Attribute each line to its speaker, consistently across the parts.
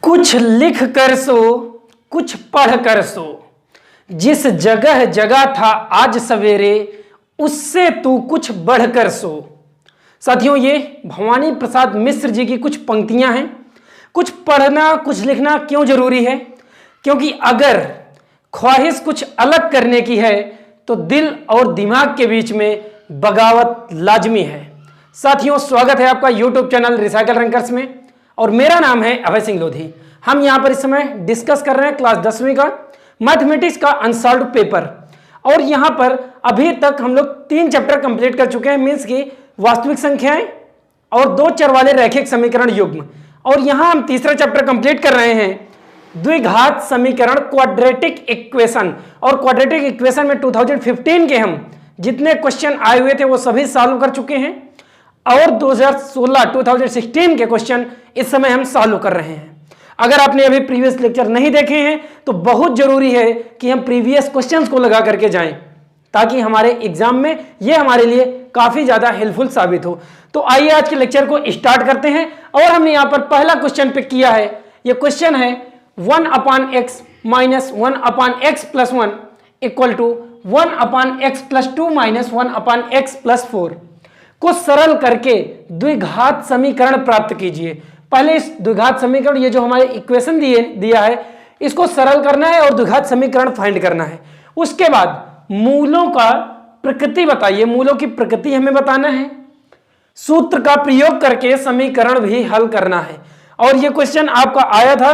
Speaker 1: कुछ लिख कर सो, कुछ पढ़ कर सो, जिस जगह जगह था आज सवेरे, उससे तू कुछ बढ़ कर सो। साथियों, ये भवानी प्रसाद मिश्र जी की कुछ पंक्तियां हैं। कुछ पढ़ना, कुछ लिखना क्यों जरूरी है? क्योंकि अगर ख्वाहिश कुछ अलग करने की है तो दिल और दिमाग के बीच में बगावत लाजमी है। साथियों, स्वागत है आपका YouTube चैनल रिसाइकल रैंकर्स में और मेरा नाम है अभय सिंह लोधी। हम यहां पर इस समय डिस्कस कर रहे हैं क्लास 10वीं का मैथमेटिक्स का अनसॉल्व्ड पेपर। और यहां पर अभी तक हम लोग 3 चैप्टर कंप्लीट कर चुके हैं, मीन्स की वास्तविक संख्याएं और 2 चर वाले रैखिक समीकरण युग्म। और यहां हम तीसरा चैप्टर कंप्लीट कर रहे हैं, द्विघात समीकरण, क्वाड्रेटिक इक्वेशन। और क्वाड्रेटिक इक्वेशन में 2015 के हम जितने क्वेश्चन आए हुए थे वो सभी सॉल्व कर चुके हैं और 2016 के क्वेश्चन इस समय हम सॉल्व कर रहे हैं। अगर आपने अभी प्रीवियस लेक्चर नहीं देखे हैं तो बहुत जरूरी है कि हम प्रीवियस क्वेश्चंस को लगा करके जाएं, ताकि हमारे एग्जाम में ये हमारे लिए काफी ज्यादा हेल्पफुल साबित हो। तो आइए आज के लेक्चर को स्टार्ट करते हैं। और हमने यहां पर पहला क्वेश्चन पिक किया है। ये क्वेश्चन है 1/x minus 1/x plus 1 equal to 1/x plus 2 minus 1/x plus 4 को सरल करके द्विघात समीकरण प्राप्त कीजिए। पहले इस द्विघात समीकरण, ये जो हमारे इक्वेशन दिया है, इसको सरल करना है और द्विघात समीकरण फाइंड करना है। उसके बाद मूलों का प्रकृति बताइए, मूलों की प्रकृति हमें बताना है। सूत्र का प्रयोग करके समीकरण भी हल करना है। और ये क्वेश्चन आपका आया था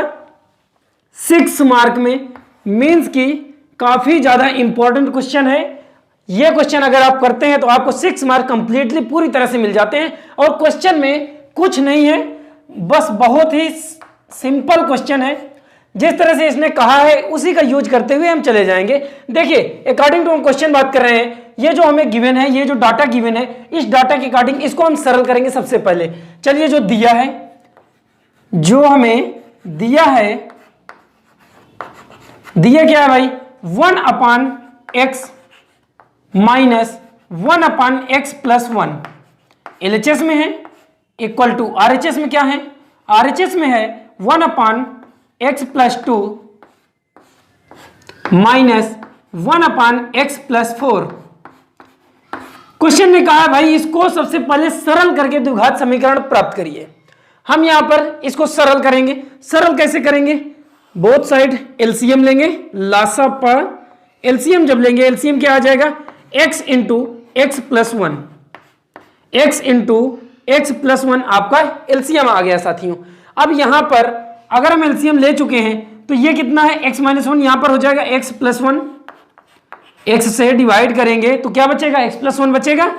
Speaker 1: 6 मार्क में, मीन्स की काफी ज्यादा इंपॉर्टेंट क्वेश्चन है। ये क्वेश्चन अगर आप करते हैं तो आपको 6 मार्क कंप्लीटली पूरी तरह से मिल जाते हैं। और क्वेश्चन में कुछ नहीं है, बस बहुत ही सिंपल क्वेश्चन है। जिस तरह से इसने कहा है उसी का यूज करते हुए हम चले जाएंगे। देखिए, अकॉर्डिंग टू हम क्वेश्चन बात कर रहे हैं, ये जो हमें गिवन है, ये जो डाटा गिवन है, इस डाटा के अकॉर्डिंग इसको हम सरल करेंगे सबसे पहले। चलिए, जो दिया है, जो हमें दिया है, दिया क्या है भाई? 1/x minus 1/x plus 1 LHS में है, इक्वल टू RHS में क्या है? RHS में है 1/x plus 2 minus 1/x plus 4। Question ने कहा भाई इसको सबसे पहले सरल करके द्विघात समीकरण प्राप्त करिए। हम यहां पर इसको सरल करेंगे। सरल कैसे करेंगे? बोथ साइड एलसीएम लेंगे, लासा पर एलसीएम जब लेंगे, एलसीएम क्या आ जाएगा? x into x plus 1, x into x plus 1 आपका एलसीएम आ गया साथियों। अब यहां पर अगर हम एलसीएम ले चुके हैं तो ये कितना है? x माइनस 1, यहां पर हो जाएगा x प्लस 1। x से डिवाइड करेंगे तो क्या बचेगा? x प्लस 1 बचेगा।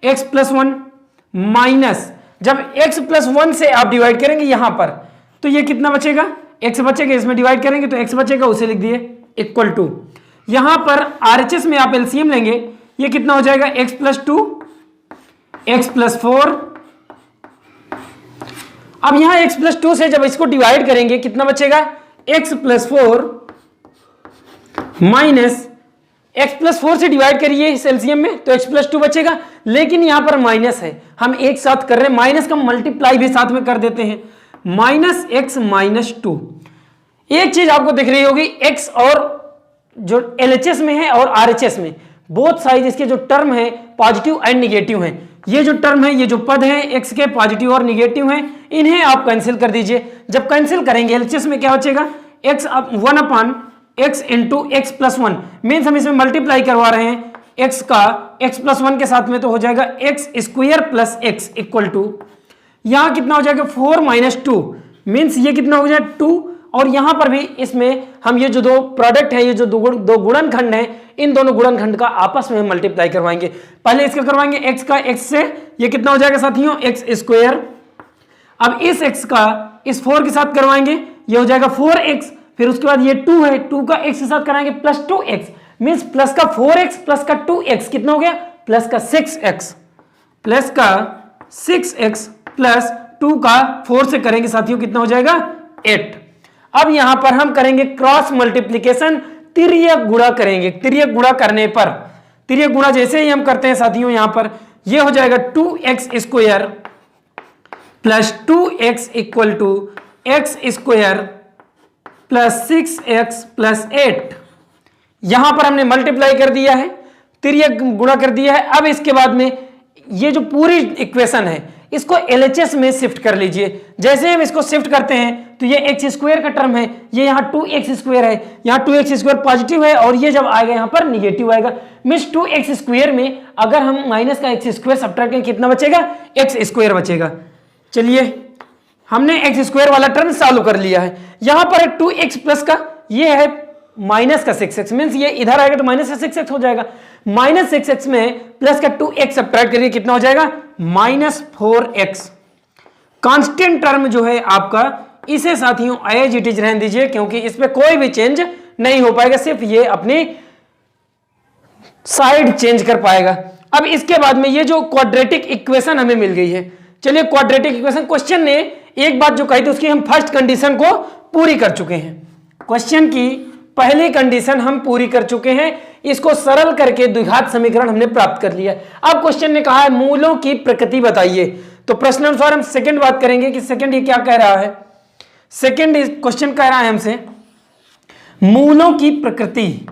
Speaker 1: x प्लस 1 माइनस, जब x प्लस 1 से आप डिवाइड करेंगे यहां पर तो ये कितना बचेगा? x बचेगा, इसमें डिवाइड करेंगे तो x बचेगा, उसे लिख दिए इक्वल टू, यहां पर RHS में आप एलसीएम लेंगे, ये कितना हो जाएगा? x plus 2, x plus 4। अब यहां x प्लस 2 से जब इसको डिवाइड करेंगे कितना बचेगा? x plus 4 minus x plus 4 से डिवाइड करिए इस एलसीएम में तो x प्लस 2 बचेगा। लेकिन यहां पर माइनस है, हम एक साथ कर रहे हैं, माइनस का मल्टीप्लाई भी साथ में कर देते हैं, माइनस x माइनस 2। एक चीज आपको दिख रही होगी, x और जो LHS में है और RHS में, बोथ साइड इसके जो टर्म है पॉजिटिव एंड निगेटिव हैं। ये जो टर्म है, ये जो पद है x के पॉजिटिव और निगेटिव हैं, इन्हें आप कैंसिल कर दीजिए। जब कैंसिल करेंगे LHS में क्या बचेगा? x 1/x into x plus 1, means हम इसमें मल्टीप्लाई करवा रहे हैं x का x प्लस 1 के साथ में, तो हो जाएगा x square plus x equal to, यहां कितना हो जाएगा? 4 माइनस 2, मीन्स ये कितना हो जाएगा? 2। और यहां पर भी इसमें हम ये जो दो प्रोडक्ट है, ये जो दो गुणनखंड है, इन दोनों गुणनखंड का आपस में मल्टीप्लाई करवाएंगे। पहले इसका करवाएंगे x का x से, ये कितना हो जाएगा साथियों? x square. अब इस x का इस 4 के साथ करवाएंगे, ये हो जाएगा 4x। फिर उसके बाद ये 2 है, 2 का x के साथ कराएंगे प्लस 2x, मीन्स प्लस का 4x प्लस का 2x कितना हो गया? प्लस का 6x, प्लस का 6x प्लस 2 का 4 से करेंगे साथियों, कितना हो जाएगा? 8। अब यहां पर हम करेंगे क्रॉस मल्टीप्लीकेशन, तिर्यक गुणा करेंगे। तिर्यक गुणा करने पर, तिर्यक गुणा जैसे ही हम करते हैं साथियों, यहां पर यह हो जाएगा 2x square plus 2x equal to x square plus 6x plus 8, यहां पर हमने मल्टीप्लाई कर दिया है, तिर्यक गुणा कर दिया है। अब इसके बाद में ये जो पूरी इक्वेशन है इसको LHS में शिफ्ट कर लीजिए। जैसे हम इसको शिफ्ट करते हैं तो ये एक्स स्क्वायर का टर्म है, ये यहाँ 2x स्क्वायर है, यहाँ 2x स्क्वायर पॉजिटिव है और ये जब आएगा यहाँ पर निगेटिव आएगा। मीन्स 2x स्क्वायर में अगर हम माइनस का एक्स स्क्वायर सब्ट्रैक्ट करें कितना बचेगा, एक्स स्क्वायर बचेगा। चलिए हमने एक्स स्क्वायर वाला टर्म सॉल्व कर लिया है। यहाँ पर 2x प्लस का ये है माइनस का 6x, मीन्स ये इधर आएगा तो माइनस का 6x हो जाएगा। माइनस 6x में प्लस का 2x सब्ट्रैक्ट करिए कितना हो जाएगा, माइनस 4x। कांस्टेंट टर्म जो है आपका, इसे साथियों एज इट इज रहने दीजिए क्योंकि इसमें कोई भी चेंज नहीं हो पाएगा, सिर्फ ये अपनी साइड चेंज कर पाएगा। अब इसके बाद में ये जो क्वाड्रेटिक इक्वेशन हमें मिल गई है, चलिए क्वाड्रेटिक इक्वेशन, क्वेश्चन ने एक बात जो कही थी उसकी हम फर्स्ट कंडीशन को पूरी कर चुके हैं। क्वेश्चन की पहली कंडीशन हम पूरी कर चुके हैं, इसको सरल करके द्विघात समीकरण हमने प्राप्त कर लिया। अब क्वेश्चन ने कहा है मूलों की प्रकृति बताइए, तो प्रश्नानुसार हम सेकंड बात करेंगे कि सेकंड ये क्या कह रहा है। सेकंड क्वेश्चन कह रहा है हमसे मूलों की प्रकृति,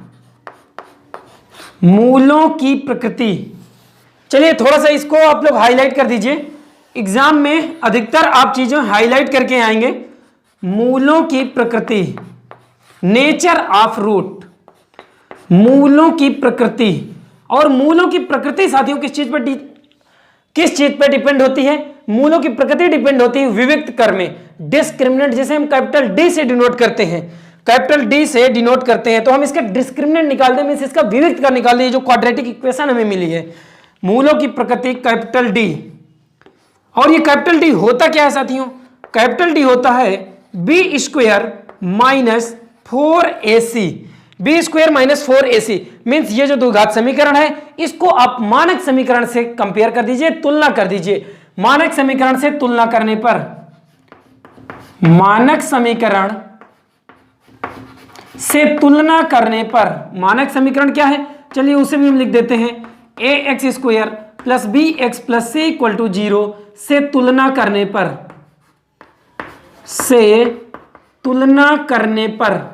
Speaker 1: मूलों की प्रकृति। चलिए थोड़ा सा इसको आप लोग हाईलाइट कर दीजिए, एग्जाम में अधिकतर आप चीजें हाईलाइट करके आएंगे। मूलों की प्रकृति, नेचर ऑफ रूट, मूलों की प्रकृति। और मूलों की प्रकृति साथियों किस चीज पर डिपेंड होती है, मूलों की प्रकृति डिपेंड होती है विविक्त कर में डिस्क्रिमिनेंट, जिसे हम कैपिटल डी से डिनोट करते हैं, कैपिटल डी से डिनोट करते हैं। तो हम इसका डिस्क्रिमिनेंट निकाल दें, मींस इसका विविक्त कर निकाल दें, जो क्वाड्रेटिक इक्वेशन हमें मिली है मूलों की प्रकृति कैपिटल डी। और ये कैपिटल डी होता क्या है साथियों, कैपिटल डी होता है B square minus 4ac, B square minus 4ac। Means ये जो द्विघात समीकरण है इसको आप मानक समीकरण से कंपेयर कर दीजिए, तुलना कर दीजिए। मानक समीकरण से तुलना करने पर, मानक समीकरण से तुलना करने पर, मानक समीकरण क्या है चलिए उसे भी हम लिख देते हैं, ax square plus B x plus C equal to 0 से तुलना करने पर, से तुलना करने पर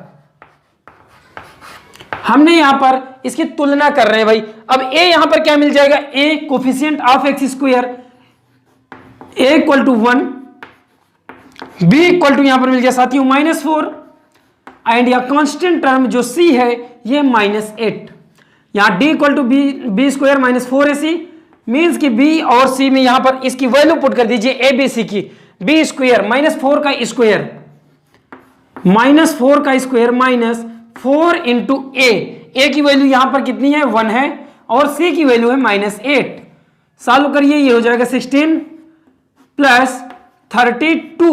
Speaker 1: हमने यहां पर इसकी तुलना कर रहे हैं भाई। अब a यहां पर क्या मिल जाएगा, a coefficient of X square, a equal to 1, b equal to यहां पर मिल गया साथियों -4, एंड या कांस्टेंट टर्म जो c है ये -8। यहां d equal to B square minus 4ac, means कि b और c में यहां पर इसकी वैल्यू पुट कर दीजिए a b c की, b स्क्वायर -4 का स्क्वायर, -4 का स्क्वायर माइनस 4 इंटू ए की वैल्यू यहां पर कितनी है 1 है और c की वैल्यू है -8। सॉल्व करिए, ये हो जाएगा 16 प्लस 32,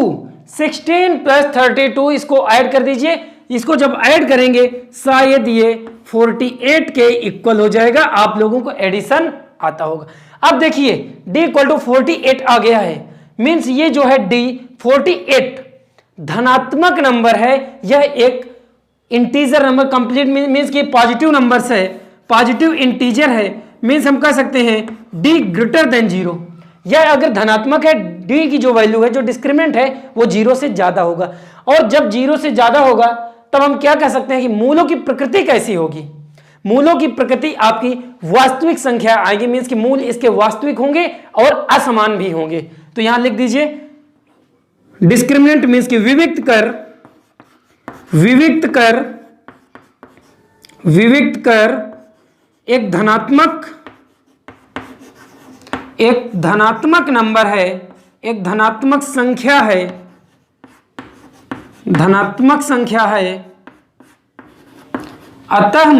Speaker 1: 16 प्लस 32, इसको ऐड कर दीजिए। इसको जब ऐड करेंगे शायद ये 48 के इक्वल हो जाएगा, आप लोगों को एडिशन आता होगा। अब देखिए d इक्वल टू 48 आ गया है, मीन्स ये जो है d 48 धनात्मक नंबर है, यह एक इंटीजर नंबर कंप्लीट मीन्स कि पॉजिटिव नंबर है, पॉजिटिव इंटीजर है, मीन्स हम कह सकते हैं d ग्रेटर देन 0। यह अगर धनात्मक है, d की जो वैल्यू है, जो डिस्क्रिमिनेंट है वो 0 से ज्यादा होगा, और जब 0 से ज्यादा होगा तब हम क्या कह सकते हैं कि मूलों की प्रकृति कैसी होगी। मूलों की प्रकृति आपकी वास्तविक संख्या आएगी, मीन्स कि मूल इसके वास्तविक होंगे और असमान भी होंगे। तो यहां लिख दीजिए डिस्क्रिमिनेंट मीन्स कि विविक्त कर एक धनात्मक नंबर है, एक धनात्मक संख्या है, अतः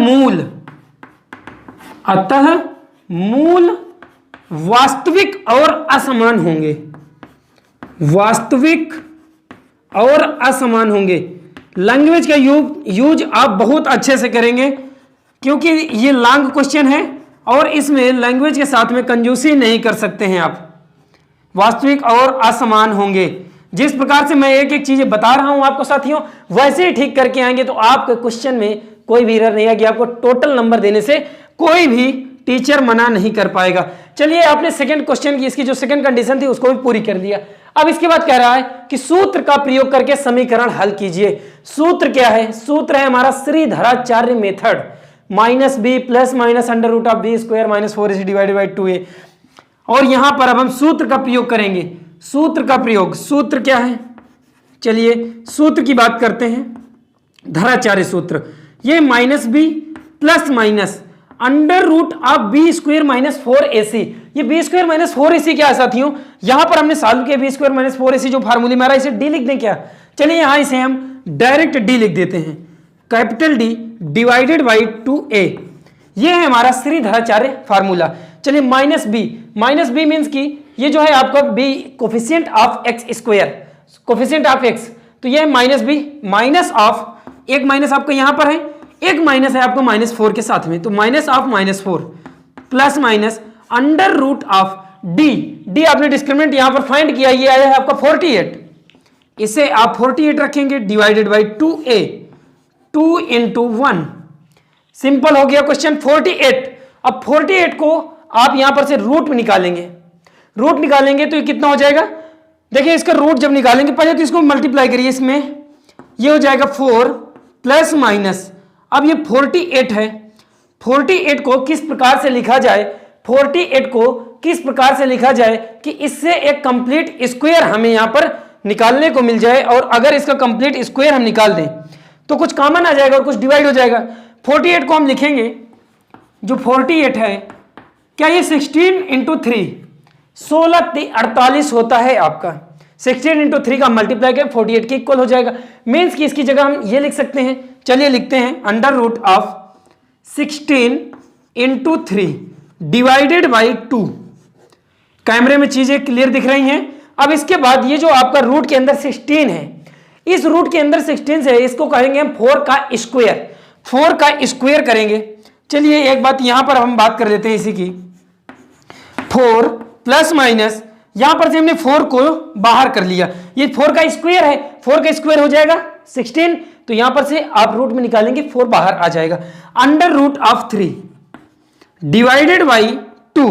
Speaker 1: मूल वास्तविक और असमान होंगे, वास्तविक और असमान होंगे। लैंग्वेज का यूज आप बहुत अच्छे से करेंगे क्योंकि ये लॉन्ग क्वेश्चन है और इसमें लैंग्वेज के साथ में कंजूसी नहीं कर सकते हैं आप। वास्तविक और असमान होंगे, जिस प्रकार से मैं एक एक चीजें बता रहा हूं आपको साथियों, वैसे ही ठीक करके आएंगे तो आपके क्वेश्चन में कोई भी एरर नहीं आएगी, आपको टोटल नंबर देने से कोई भी टीचर मना नहीं कर पाएगा। चलिए आपने सेकंड क्वेश्चन की इसकी जो सेकंड कंडीशन थी उसको भी पूरी कर दिया। अब इसके बाद कह रहा है कि सूत्र का प्रयोग करके समीकरण हल कीजिए। सूत्र क्या है? सूत्र है हमारा Sridharacharya method, minus B plus minus under root of B square minus 4ac divided by 2a। और यहां पर अब हम सूत्र का प्रयोग करेंगे। सूत्र का प्रयोग, सूत्र क्या है? चलिए सूत्र की बात करते हैं। धराचार्य सूत्र, ये minus B plus minus under root of B square minus 4ac। ये बी स्क्वायर माइनस 4ac क्या है साथियों? यहां पर हमने सॉल्व किया बी स्क्वायर माइनस 4ac जो फार्मूले में आ रहा है, इसे डी लिख दें क्या? चलिए यहां इसे हम डायरेक्ट डी लिख देते हैं, capital D divided by 2a। ये है हमारा श्रीधराचार्य फार्मूला। चलिए माइनस बी मीन्स की ये जो है आपका B coefficient of X square, coefficient of X, तो ये माइनस बी माइनस ऑफ, एक माइनस आपका यहां पर है, एक माइनस है आपको माइनस 4 के साथ में, तो minus of minus 4 plus minus under root of D आपने डिस्क्रिमिनेंट यहां पर फाइंड किया, ये आया है आपका 48, इसे आप 48 रखेंगे divided by 2a, 2 into 1। Simple हो गया क्वेश्चन 48। अब 48 को आप यहां पर से रूट में निकालेंगे, रूट निकालेंगे तो ये कितना हो जाएगा? देखिए इसका रूट जब निकालेंगे पहले तो इसको मल्टीप्लाई करिए, इसमें ये हो जाएगा 4 प्लस माइनस, अब ये 48 है, 48 को किस प्रकार से लिखा जाए, 48 को किस प्रकार से लिखा जाए कि इससे एक कंप्लीट स्क्वायर हमें यहां पर निकालने को मिल जाए, और अगर इसका कंप्लीट स्क्वायर हम निकाल दें तो कुछ कॉमन आ जाएगा और कुछ डिवाइड हो जाएगा। 48 को हम लिखेंगे, जो 48 है क्या ये 16 इंटू 3 16 48 होता है आपका, 16 इंटू 3 का मल्टीप्लाई करें 48 के इक्वल हो जाएगा। मीन्स कि इसकी जगह हम ये लिख सकते हैं, चलिए लिखते हैं under root of 16 into 3 divided by 2। कैमरे में चीजें क्लियर दिख रही हैं। अब इसके बाद ये जो आपका रूट के अंदर 16 है, इस रूट के अंदर 16 से इसको कहेंगे हम 4 का स्क्वायर, 4 का स्क्वायर करेंगे। चलिए एक बात यहां पर हम बात कर लेते हैं इसी की, 4 प्लस माइनस यहां पर से हमने 4 को बाहर कर लिया, ये 4 का स्क्वायर है, 4 का स्क्वायर हो जाएगा 16, तो यहां पर से आप रूट में निकालेंगे 4 बाहर आ जाएगा, under root of 3 divided by 2।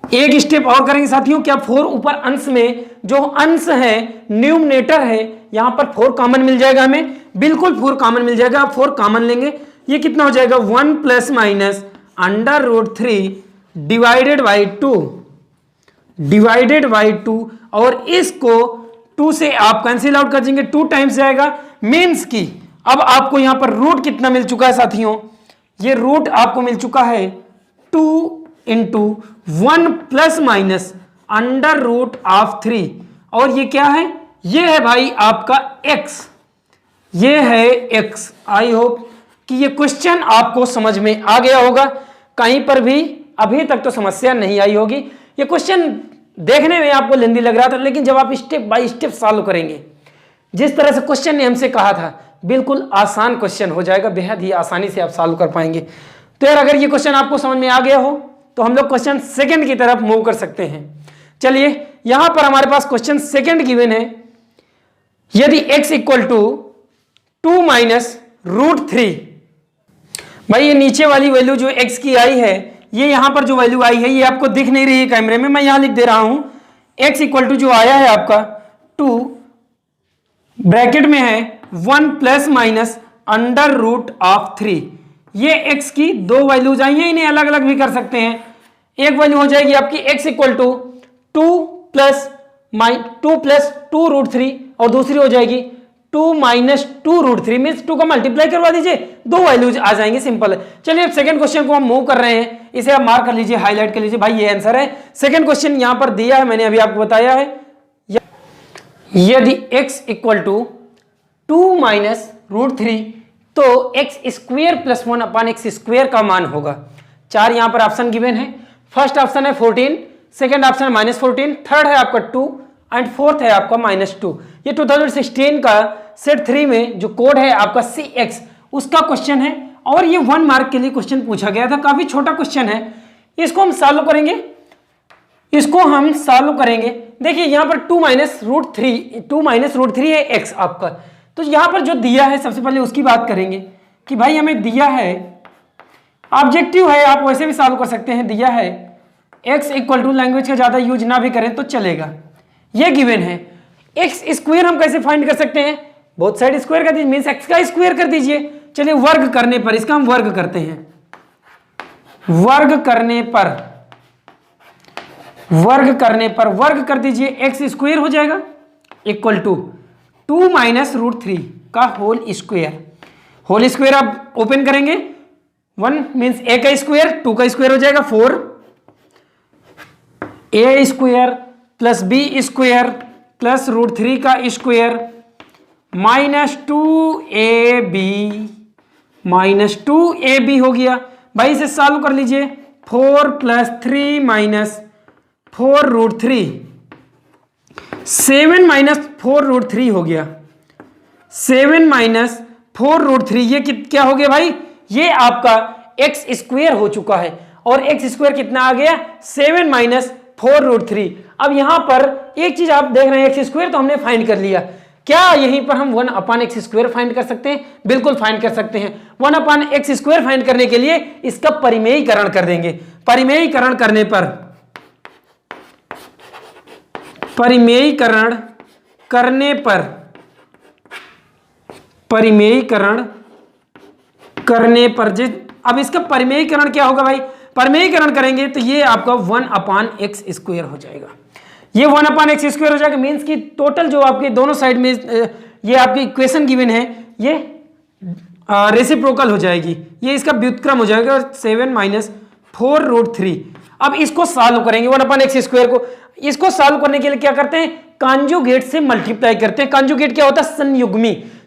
Speaker 1: एक स्टेप और करेंगे साथियों, क्या 4 ऊपर अंश में जो अंश है न्यूमरेटर है यहां पर 4 कॉमन मिल जाएगा हमें, बिल्कुल 4 कॉमन मिल जाएगा। आप 4 कॉमन लेंगे, ये कितना हो जाएगा 1 plus minus under root 3 divided by 2, divided by 2, और इसको 2 से आप कैंसिल आउट कर देंगे, 2 टाइम्स जाएगा। मीन्स की अब आपको यहां पर रूट कितना मिल चुका है साथियों, ये रूट आपको मिल चुका है 2 into 1 plus minus under root of 3, और ये क्या है, ये है भाई आपका x, ये है x। आई होप कि ये क्वेश्चन आपको समझ में आ गया होगा, कहीं पर भी अभी तक तो समस्या नहीं आई होगी। ये क्वेश्चन देखने में आपको लेंदी लग रहा था, लेकिन जब आप स्टेप बाय स्टेप सॉल्व करेंगे, जिस तरह से क्वेश्चन ने हमसे कहा था, बिल्कुल आसान क्वेश्चन हो जाएगा, बेहद ही आसानी से आप सॉल्व कर पाएंगे। तो यार अगर ये क्वेश्चन आपको समझ में आ गया हो तो हम लोग क्वेश्चन सेकंड की तरफ मूव कर सकते हैं। चलिए यहां पर हमारे पास क्वेश्चन सेकंड गिवन है, यदि x equal to 2 minus root 3, भाई ये नीचे वाली वैल्यू जो x की आई है, ये यहां पर जो वैल्यू आई है ये आपको दिख नहीं रही है कैमरे में, मैं यहां लिख दे रहा हूं, x इक्वल टू जो आया है आपका 2 ब्रैकेट में है 1 plus minus under root of 3। ये x की दो वैल्यूज आई हैं, इन्हें अलग अलग भी कर सकते हैं। एक वैल्यू हो जाएगी आपकी x equal to 2 plus 2 root 3, और दूसरी हो जाएगी 2 माइनस 2 रूट 3, मीन्स 2 का मल्टीप्लाई करवा दीजिए, दो वैल्यूज आ जाएंगे, सिंपल है। चलिए अब सेकंड क्वेश्चन को हम मूव कर रहे हैं, इसे आप मार्क कर लीजिए, हाईलाइट कर लीजिए, भाई ये आंसर है। सेकंड क्वेश्चन यहां पर दिया है, मैंने अभी आपको बताया है, यदि x equal to 2 minus root 3 तो x square plus 1 upon X square का मान होगा। 4 यहां पर ऑप्शन गिवन है, फर्स्ट ऑप्शन है 14, सेकंड ऑप्शन है -14, थर्ड है आपका 2 एंड फोर्थ है आपका -2। ये 2016 का सेट 3 में जो कोड है आपका CX, उसका क्वेश्चन है, और ये 1 मार्क के लिए क्वेश्चन पूछा गया था, काफी छोटा क्वेश्चन है। इसको हम सॉल्व करेंगे, इसको हम सॉल्व करेंगे। देखिए यहां पर 2 माइनस रूट 3 है x आपका, तो यहां पर जो दिया है सबसे पहले उसकी बात करेंगे कि भाई हमें दिया है, ऑब्जेक्टिव है, आप वैसे भी सॉल्व कर सकते हैं, दिया है x इक्वल टू, लैंग्वेज का ज्यादा यूज ना भी करें तो चलेगा, ये गिवन है। एक्स स्क्वायर हम कैसे फाइंड कर सकते हैं, बोथ साइड स्क्वायर कर दीजिए, मीन्स एक्स का स्क्वायर कर दीजिए। चलिए वर्ग करने पर, इसका हम वर्ग करते हैं, वर्ग कर दीजिए, एक्स स्क्वायर हो जाएगा इक्वल टू 2 माइनस √3 का होल स्क्वायर आप ओपन करेंगे, 1 मीन्स ए का स्क्वायर, 2 का स्क्वायर हो जाएगा 4, A square plus B square plus √3 का स्क्वायर माइनस 2ab हो गया भाई। इसे सॉल्व कर लीजिए, 4 + 3 - 4√3, 7 - 4√3 हो गया, 7 - 4√3, ये क्या हो गया भाई, ये आपका एक्स स्क्वायर हो चुका है। और एक्स स्क्वायर कितना आ गया, 7 - 4√3। अब यहां पर एक चीज आप देख रहे हैं, एक्स स्क्वायर तो हमने फाइंड कर लिया, क्या यहीं पर हम 1/x² फाइंड कर सकते हैं, बिल्कुल फाइंड कर सकते हैं। 1/x² फाइंड करने के लिए इसका परिमेयीकरण कर देंगे, परिमेयीकरण करने पर अब इसका परिमेयीकरण क्या होगा भाई, परिमेयीकरण करेंगे तो ये आपका 1/x² हो जाएगा, ये 1/x² हो जाएगा। मीन्स कि टोटल जो आपके दोनों साइड में ये आपकी इक्वेशन गिवन है, ये रेसिप्रोकल हो जाएगी, ये इसका व्युत्क्रम हो जाएगा 7 - 4√3। अब इसको सॉल्व करेंगे 1/x² को, इसको सॉल्व करने के लिए क्या करते हैं, कॉन्जुगेट से मल्टीप्लाई करते हैं। कॉन्जुगेट क्या होता है,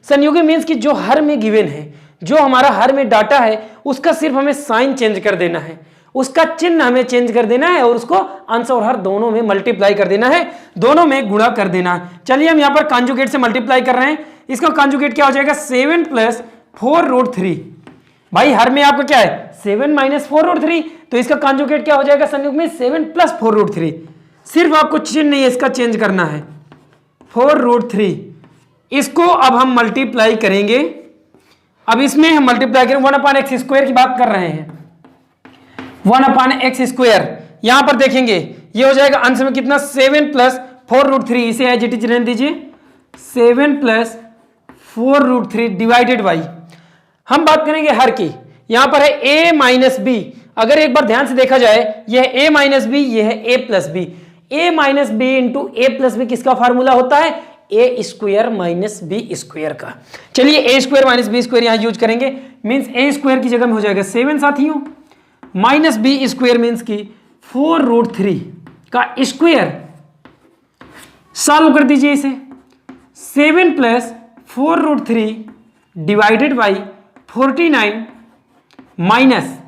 Speaker 1: संयुग्मी मीन्स कि जो हर में गिवन है, जो हमारा हर में डाटा है, उसका सिर्फ हमें साइन चेंज कर देना है, उसका चिन्ह हमें चेंज कर देना है और उसको अंश और हर दोनों में मल्टीप्लाई कर देना है, दोनों में गुणा कर देना है। चलिए हम यहां पर कॉन्जुगेट से मल्टीप्लाई कर रहे हैं, इसका कॉन्जुगेट क्या हो जाएगा, 7 + 4√3। भाई हर में आपका क्या है, 7 - 4√3, तो इसका कॉन्जुगेट क्या हो जाएगा, संयुग्म में 7 + 4√3। सिर्फ आपको चिन्ह नहीं इसका चेंज करना है, 4√3। इसको अब हम मल्टीप्लाई करेंगे, अब इसमें हम मल्टीप्लाई करेंगे, 1/x² की बात कर रहे हैं, 1/x²। यहां पर देखेंगे ये हो जाएगा अंश में कितना, 7 + 4√3, इसे एज इट इज रहने दीजिए, 7 + 4√3 डिवाइडेड बाई, हम बात करेंगे हर की, यहां पर है a - b। अगर एक बार ध्यान से देखा जाए, यह है a - b, यह है a + b। a - b × a + b किसका फार्मूला होता है, a² - b² का। चलिए a² - b² यहां यूज करेंगे, मींस a² की जगह में हो जाएगा 7 साथियों, माइनस b² मीन्स की 4√3 का स्क्वायर। सॉल्व कर दीजिए इसे, 7 + 4√3 डिवाइडेड बाई 49 माइनस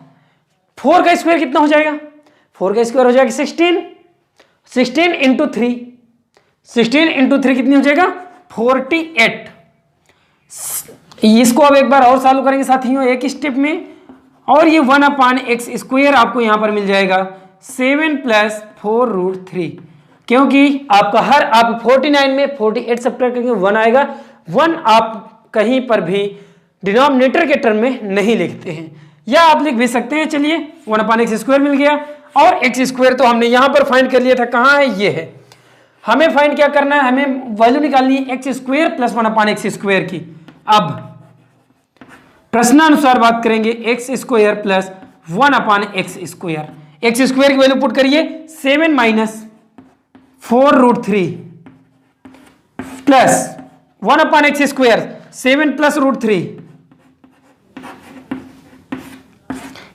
Speaker 1: 4 का स्क्वायर कितना हो जाएगा, 4 का स्क्वायर हो जाएगा 16, 16 × 3, 16 × 3 कितनी हो जाएगा, 48। इसको अब एक बार और सॉल्व करेंगे साथियों एक स्टेप में, और ये 1/x² आपको यहां पर मिल जाएगा 7 + 4√3, क्योंकि आपका हर आप 49 में 48 सब्ट्रैक्ट करेंगे 1 आएगा, 1 आप कहीं पर भी डिनोमिनेटर के टर्म में नहीं लिखते हैं, या आप लिख भी सकते हैं। चलिए 1/x² मिल गया, और x² तो हमने यहां पर फाइंड कर लिया था, कहां है, ये है। हमें फाइंड क्या करना है, हमें वैल्यू निकालनी है x² + 1/x² की। अब प्रश्नानुसार बात करेंगे x² + 1/x², x² की वैल्यू पुट करिए, 7 - 4√3 प्लस 1/x², 7 + √3।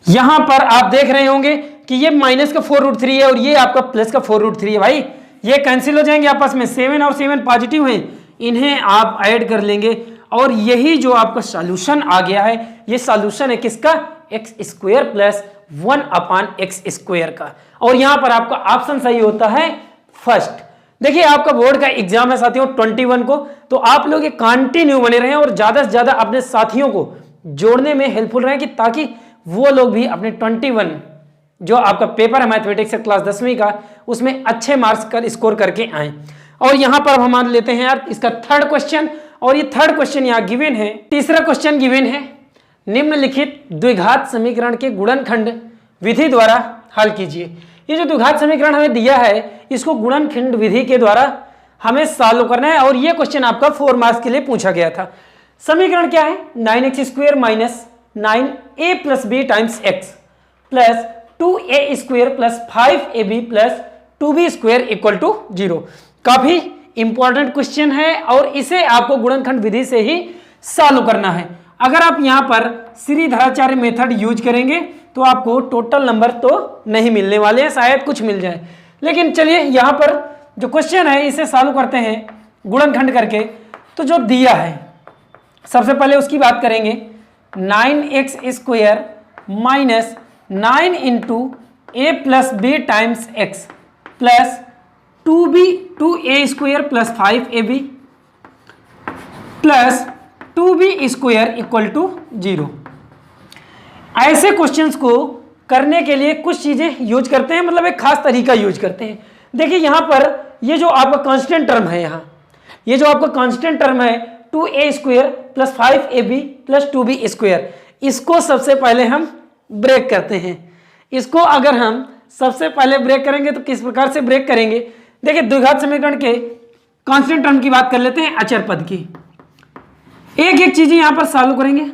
Speaker 1: यहां पर आप देख रहे होंगे कि ये माइनस का 4√3 है और ये आपका प्लस का 4√3 है। भाई ये कैंसिल हो जाएंगे आपस में, 7 और 7 पॉजिटिव हैं, इन्हें आप ऐड कर लेंगे, और यही जो आपका सॉल्यूशन आ गया है, ये सॉल्यूशन है किसका, x² + 1/x² का। और यहां पर आपका ऑप्शन सही होता है फर्स्ट। देखिए आपका बोर्ड का एग्जाम है साथियों 21 को, तो आप लोग ये कंटिन्यू बने रहें और ज्यादा से ज्यादा अपने साथियों को जोड़ने में हेल्पफुल रहें, कि ताकि वो लोग भी अपने 21 जो आपका पेपर है मैथमेटिक्स क्लास 10वीं का, उसमें अच्छे मार्क्स कर स्कोर करके आए। और यहां पर हम मान लेते हैं यार इसका थर्ड क्वेश्चन, और ये थर्ड क्वेश्चन यहां गिवन है। तीसरा क्वेश्चन गिवन है, निम्नलिखित द्विघात समीकरण के गुणनखंड विधि द्वारा हल कीजिए। ये जो द्विघात समीकरण हमें दिया है, इसको गुणनखंड विधि के द्वारा हमें सॉल्व करना है और ये क्वेश्चन आपका 4 मार्क्स के लिए पूछा गया था। समीकरण क्या है, 9x² minus 9a plus B times x plus 2a² plus 5ab plus 2b² equal to 0। काफी इंपॉर्टेंट क्वेश्चन है और इसे आपको गुणनखंड विधि से ही सॉल्व करना है। अगर आप यहां पर श्रीधराचार्य मेथड यूज करेंगे तो आपको टोटल नंबर तो नहीं मिलने वाले हैं, शायद कुछ मिल जाए। लेकिन चलिए यहां पर जो क्वेश्चन है इसे सॉल्व करते हैं गुणनखंड करके। तो जो दिया है सबसे पहले उसकी बात करेंगे, 9x² minus 9 into A plus B times X plus 2a² plus 5ab plus 2b² equal to 0। ऐसे क्वेश्चंस को करने के लिए कुछ चीजें यूज करते हैं, मतलब एक खास तरीका यूज करते हैं। देखिए यहां पर ये जो आपका कांस्टेंट टर्म है, यहाँ ये जो आपका कांस्टेंट टर्म है 2a² plus 5ab plus 2b², इसको सबसे पहले हम ब्रेक करते हैं। इसको अगर हम सबसे पहले ब्रेक करेंगे तो किस प्रकार से ब्रेक करेंगे, देखिए द्विघात समीकरण के कांस्टेंट टर्म की बात कर लेते हैं, अचर पद की। एक एक चीजें यहां पर सॉल्व करेंगे।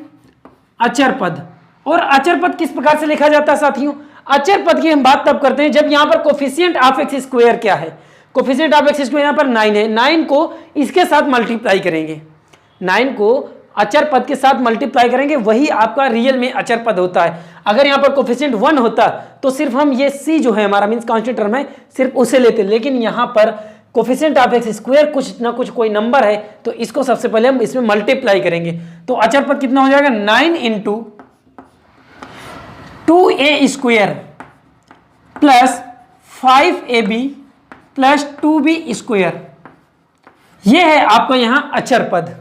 Speaker 1: अचर पद, और अचर पद किस प्रकार से लिखा जाता है साथियों, अचर पद की हम बात तब करते हैं जब यहां पर कोफिशिएंट ऑफ x² क्या है, कोफिशिएंट ऑफ x² यहां पर 9 है, 9 को इसके साथ मल्टीप्लाई करेंगे, 9 को अचर पद के साथ मल्टीप्लाई करेंगे, वही आपका रियल में अचर पद होता है। अगर यहां पर कोफिशिएंट 1 होता तो सिर्फ हम ये c जो है हमारा मींस कांस्टेंट टर्म है सिर्फ उसे लेते, लेकिन यहां पर कोफिशिएंट ऑफ x² कुछ ना कुछ कोई नंबर है तो इसको सबसे पहले हम इसमें मल्टीप्लाई करेंगे। तो अचर पद कितना हो जाएगा, 9 into 2a² plus 5ab plus 2b², यह है आपका यहां अचर पद।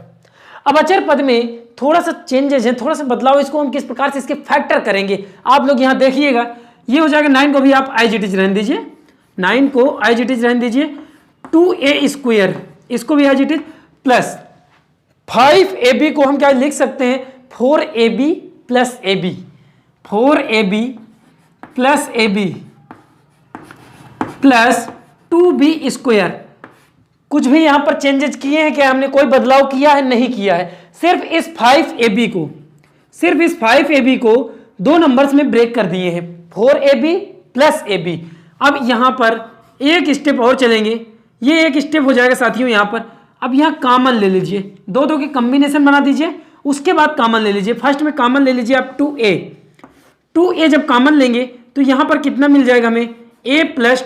Speaker 1: अब अचर पद में थोड़ा सा चेंजेस है, थोड़ा सा बदलाव, इसको हम किस प्रकार से इसके फैक्टर करेंगे आप लोग यहां देखिएगा। ये हो जाएगा 9 को भी आप एज इट इज रहने दीजिए, 9 को एज इट इज रहने दीजिए, 2a² इसको भी as it is plus 5ab को हम क्या लिख सकते हैं, 4ab plus ab, 4ab plus ab plus 2b²। कुछ भी यहां पर चेंजेस किए हैं क्या, हमने कोई बदलाव किया है, नहीं किया है। सिर्फ इस 5ab को दो नंबर्स में ब्रेक कर दिए हैं, 4ab प्लस ab। अब यहां पर एक स्टेप और चलेंगे, ये एक स्टेप हो जाएगा साथियों यहां पर। अब यहां कॉमन ले लीजिए, दो की कॉम्बिनेशन बना दीजिए, उसके बाद कॉमन ले लीजिए। फर्स्ट में कॉमन ले लीजिए आप 2a जब कॉमन लेंगे तो यहां पर कितना मिल जाएगा हमें, a प्लस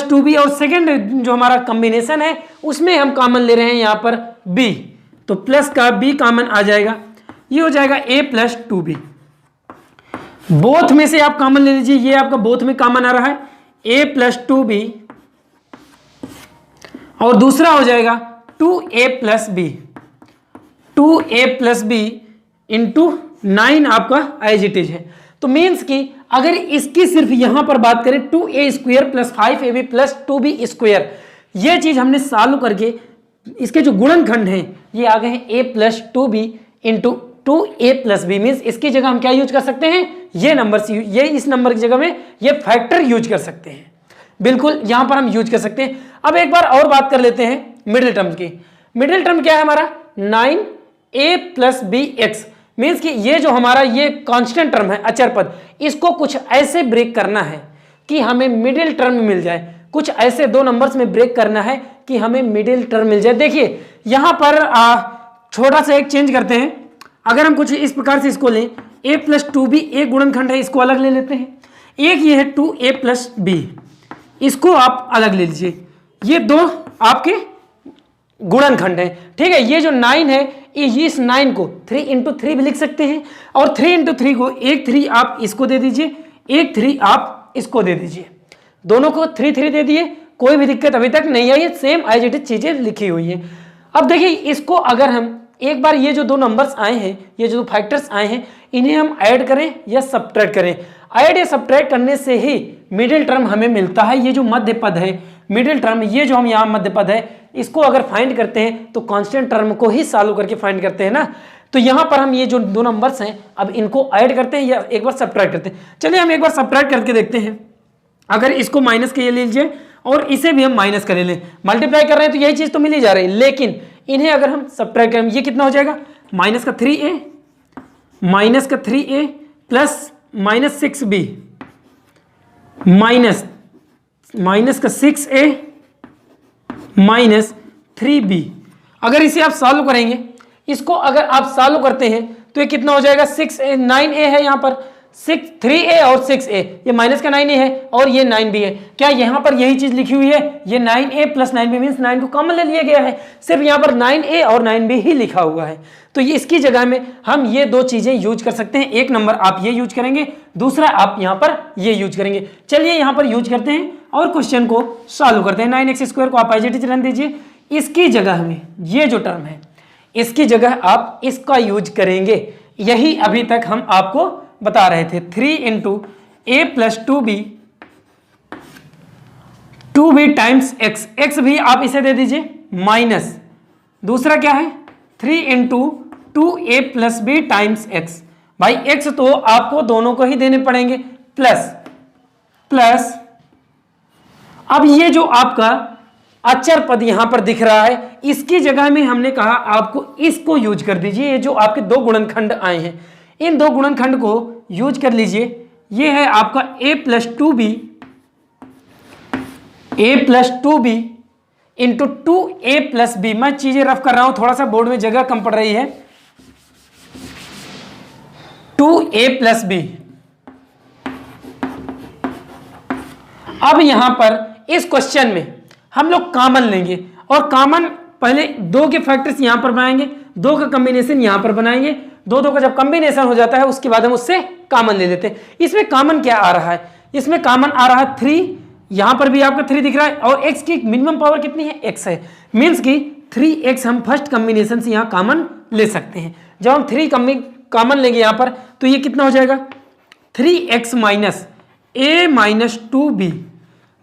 Speaker 1: 2b, और सेकेंड जो हमारा कॉम्बिनेशन है उसमें हम कॉमन ले रहे हैं यहां पर b, तो प्लस का b कॉमन आ जाएगा, ये हो जाएगा a प्लस 2b। बोथ में से आप कॉमन ले लीजिए, ये आपका बोथ में कॉमन आ रहा है a प्लस 2b, और दूसरा हो जाएगा 2a प्लस b इंटू 9 आपका एज इट इज है। तो मीन्स कि अगर इसकी सिर्फ यहां पर बात करें 2a² plus 5ab plus 2b², ये चीज हमने सॉल्व करके इसके जो गुणनखंड हैं ये आ गए हैं a plus 2b into 2a plus b। Means इसकी जगह हम क्या यूज कर सकते हैं, ये नंबर, ये इस नंबर की जगह में ये फैक्टर यूज कर सकते हैं, बिल्कुल यहां पर हम यूज कर सकते हैं। अब एक बार और बात कर लेते हैं मिडिल टर्म की। मिडिल टर्म क्या है हमारा, 9a प्लस bx। मीन्स कि ये जो हमारा ये कांस्टेंट टर्म है अचर पद, इसको कुछ ऐसे ब्रेक करना है कि हमें मिडिल टर्म मिल जाए, कुछ ऐसे दो नंबर्स में ब्रेक करना है कि हमें मिडिल टर्म मिल जाए। देखिए यहां पर छोटा सा एक चेंज करते हैं, अगर हम कुछ इस प्रकार से इसको लें, a प्लस 2b एक गुणनखंड है, इसको अलग ले लेते हैं। एक ये है 2a प्लस b, इसको आप अलग ले लीजिए, ये दो आपके गुणनखंड है, ठीक है। ये जो 9 है ये इस 9 को 3 इंटू 3 भी लिख सकते हैं, और 3 इंटू 3 को एक 3 आप इसको दे दीजिए, एक 3 आप इसको दे दीजिए, दोनों को 3 3 दे दिए, कोई भी दिक्कत अभी तक नहीं आई है, सेम एज इट इज चीजें लिखी हुई है। अब देखिए इसको अगर हम एक बार ये जो दो नंबर्स आए हैं, ये जो फैक्टर्स आए हैं, इन्हें हम ऐड करें या सब्ट्रैक्ट करें, ऐड या सब्ट्रैक्ट करने से ही मिडिल टर्म हमें मिलता है। ये जो मध्य पद है मिडिल टर्म, ये जो हम यहाँ मध्य पद है, इसको अगर फाइंड करते हैं तो कांस्टेंट टर्म को ही सॉल्व करके फाइंड करते हैं ना। तो यहाँ पर हम ये जो दो नंबर्स हैं अब इनको ऐड करते हैं या एक बार सब्ट्रैक्ट करते हैं। चलिए हम एक बार सब्ट्रैक्ट करके देखते हैं। अगर इसको माइनस के ये ले लीजिए और इसे भी हम माइनस कर लें, मल्टीप्लाई कर रहे हैं तो यही चीज तो मिल ही जा रही है, लेकिन इन्हें अगर हम सब्ट्रैक्ट करें ये कितना हो जाएगा, माइनस का 3a plus minus 6b minus का 6a माइनस 3b। अगर इसे आप सॉल्व करेंगे, इसको अगर आप सॉल्व करते हैं तो ये कितना हो जाएगा, 9a है यहाँ पर, 3a और 6a, ये माइनस का 9a है और ये 9b है। क्या यहाँ पर यही चीज लिखी हुई है, ये 9a प्लस 9b मीन्स 9 को कॉमन ले लिया गया है, सिर्फ यहाँ पर 9a और 9b ही लिखा हुआ है। तो ये इसकी जगह में हम ये दो चीजें यूज कर सकते हैं, एक नंबर आप ये यूज करेंगे, दूसरा आप यहाँ पर ये यूज करेंगे। चलिए यहाँ पर यूज करते हैं और क्वेश्चन को सॉल्व करते हैं। 9x² को आप एज इट इज रहने दीजिए, इसकी जगह में ये जो टर्म है इसकी जगह आप इसका यूज करेंगे, यही अभी तक हम आपको बता रहे थे। 3 into A plus 2b times X, X भी आप इसे दे दीजिए माइनस, दूसरा क्या है 3 into 2a plus b times x. भाई एक्स तो आपको दोनों को ही देने पड़ेंगे, प्लस अब ये जो आपका अचर पद यहां पर दिख रहा है, इसकी जगह में हमने कहा आपको इसको यूज कर दीजिए। ये जो आपके दो गुणनखंड आए हैं, इन दो गुणनखंड को यूज कर लीजिए। ये है आपका a plus 2b into 2a plus b। मैं चीजें रफ कर रहा हूं, थोड़ा सा बोर्ड में जगह कम पड़ रही है। 2a plus b। अब यहां पर इस क्वेश्चन में हम लोग कॉमन लेंगे और कॉमन पहले दो के फैक्टर्स यहां पर बनाएंगे, दो का कॉम्बिनेशन यहां पर बनाएंगे, दो का जब कॉम्बिनेशन हो जाता है उसके बाद हम उससे कॉमन ले लेते हैं। इसमें कॉमन क्या आ रहा है, इसमें कॉमन आ रहा है 3, यहां पर भी आपका 3 दिख रहा है और x की मिनिमम पावर कितनी है, x है, मीन्स की 3x हम फर्स्ट कॉम्बिनेशन से यहां कॉमन ले सकते हैं। जब हम 3 कॉमन लेंगे यहां पर तो ये कितना हो जाएगा 3x minus a minus 2b,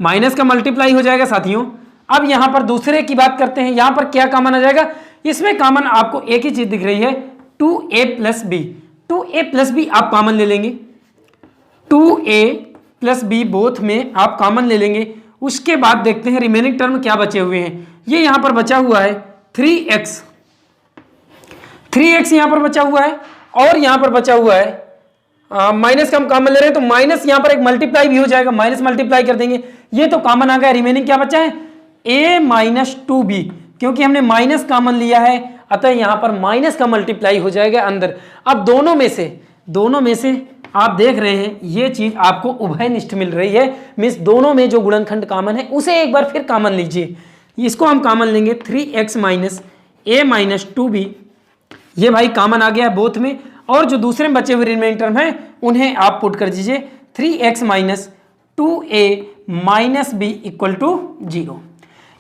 Speaker 1: minus का मल्टीप्लाई हो जाएगा साथियों। अब यहां पर दूसरे की बात करते हैं, यहां पर क्या कॉमन आ जाएगा, इसमें कॉमन आपको एक ही चीज दिख रही है 2a plus b। 2a plus b आप कॉमन ले लेंगे, 2a प्लस b बोथ में आप कॉमन ले लेंगे। उसके बाद देखते हैं रिमेनिंग टर्म क्या बचे हुए हैं। ये यहां पर बचा हुआ है 3x यहां पर बचा हुआ है और यहां पर बचा हुआ है माइनस का हम कॉमन ले रहे हैं तो माइनस यहां पर एक मल्टीप्लाई भी हो जाएगा, माइनस मल्टीप्लाई कर देंगे, ये तो कॉमन आ गया। रिमेनिंग क्या बचा है a माइनस 2b, क्योंकि हमने माइनस कॉमन लिया है अतः यहां पर माइनस का मल्टीप्लाई हो जाएगा अंदर। अब दोनों में से आप देख रहे हैं ये चीज आपको उभयनिष्ठ मिल रही है, मीन्स दोनों में जो गुणनखंड कॉमन है उसे एक बार फिर कॉमन लीजिए। इसको हम कॉमन लेंगे 3x minus a minus 2b, ये भाई कॉमन आ गया बोथ में। और जो दूसरे में बचे हुए रिमेनिंग टर्म है उन्हें आप पुट कर दीजिए 3x minus 2a minus b equal to 0।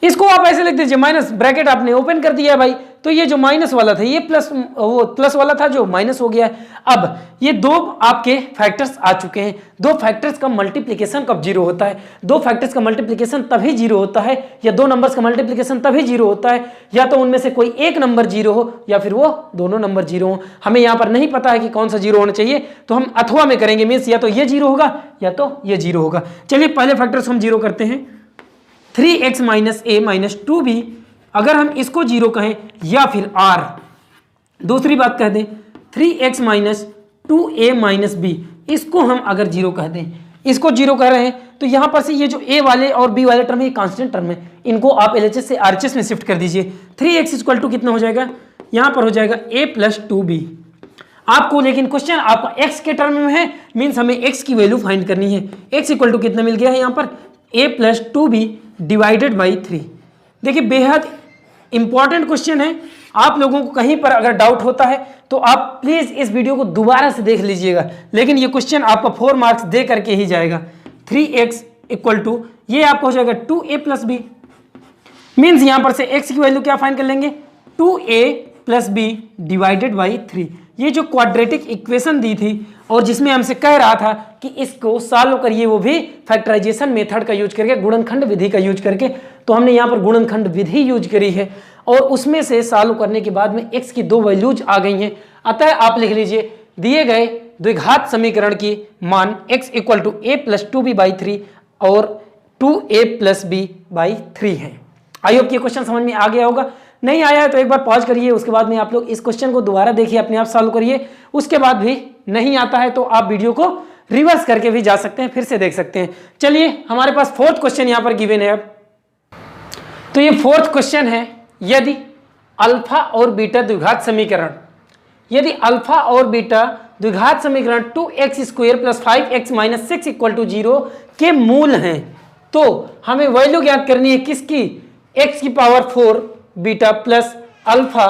Speaker 1: इसको आप ऐसे लिख दीजिए, माइनस ब्रैकेट आपने ओपन कर दिया है भाई, तो ये जो माइनस वाला था ये प्लस वाला था जो माइनस हो गया है। अब ये दो आपके फैक्टर्स आ चुके हैं, दो फैक्टर्स का मल्टीप्लिकेशन कब जीरो होता है, दो फैक्टर्स का मल्टीप्लिकेशन तभी जीरो होता है, या दो नंबर्स का मल्टीप्लिकेशन तभी जीरो होता है, या तो उनमें से कोई एक नंबर जीरो हो या फिर वो दोनों नंबर जीरो हो। हमें यहाँ पर नहीं पता है कि कौन सा जीरो होना चाहिए, तो हम अथवा में करेंगे, मीन्स या तो ये जीरो होगा या तो ये जीरो होगा। चलिए पहले फैक्टर्स हम जीरो करते हैं, 3x minus a minus 2b, अगर हम इसको जीरो कहें या फिर r, दूसरी बात कह दें 3x minus 2a minus b, इसको हम अगर जीरो कह दें, इसको जीरो कर रहे हैं तो यहां पर से ये जो a वाले और b वाले टर्म है कांस्टेंट टर्म है, इनको आप LHS से RHS में शिफ्ट कर दीजिए। 3x इक्वल टू कितना हो जाएगा, यहां पर हो जाएगा a प्लस 2b। आपको लेकिन क्वेश्चन आपका x के टर्म में है, मीन्स हमें x की वैल्यू फाइंड करनी है। x इक्वल टू कितना मिल गया है यहाँ पर a plus 2b divided by 3। देखिए बेहद इंपॉर्टेंट क्वेश्चन है, आप लोगों को कहीं पर अगर डाउट होता है तो आप प्लीज इस वीडियो को दोबारा से देख लीजिएगा, लेकिन ये क्वेश्चन आपका 4 मार्क्स दे करके ही जाएगा। 3x इक्वल टू ये आपको हो जाएगा 2a प्लस b, मीन्स यहां पर से x की वैल्यू क्या फाइंड कर लेंगे 2a plus b divided by 3। ये जो क्वाड्रेटिक इक्वेशन दी थी और जिसमें हमसे कह रहा था कि इसको सॉल्व करिए, वो भी फैक्टराइजेशन मेथड का यूज करके, गुणनखंड विधि का यूज करके, तो हमने यहाँ पर गुणनखंड विधि यूज करी है और उसमें से सॉल्व करने के बाद में x की दो वैल्यूज आ गई हैं। अतः आप लिख लीजिए दिए गए द्विघात समीकरण की मान x equal to a plus 2b by 3 और 2a प्लस बी बाई 3 है। आई होप ये क्वेश्चन समझ में आ गया होगा। नहीं आया है तो एक बार पॉज करिए, उसके बाद में आप लोग इस क्वेश्चन को दोबारा देखिए, अपने आप सॉल्व करिए। उसके बाद भी नहीं आता है तो आप वीडियो को रिवर्स करके भी जा सकते हैं, फिर से देख सकते हैं। चलिए हमारे पास फोर्थ क्वेश्चन यहाँ पर गिवन है। अब तो ये फोर्थ क्वेश्चन है, यदि अल्फा और बीटा द्विघात समीकरण, यदि अल्फा और बीटा द्विघात समीकरण 2x² + 5x - 6 = 0 के मूल हैं तो हमें वैल्यू ज्ञात करनी है किसकी, x⁴ beta plus alpha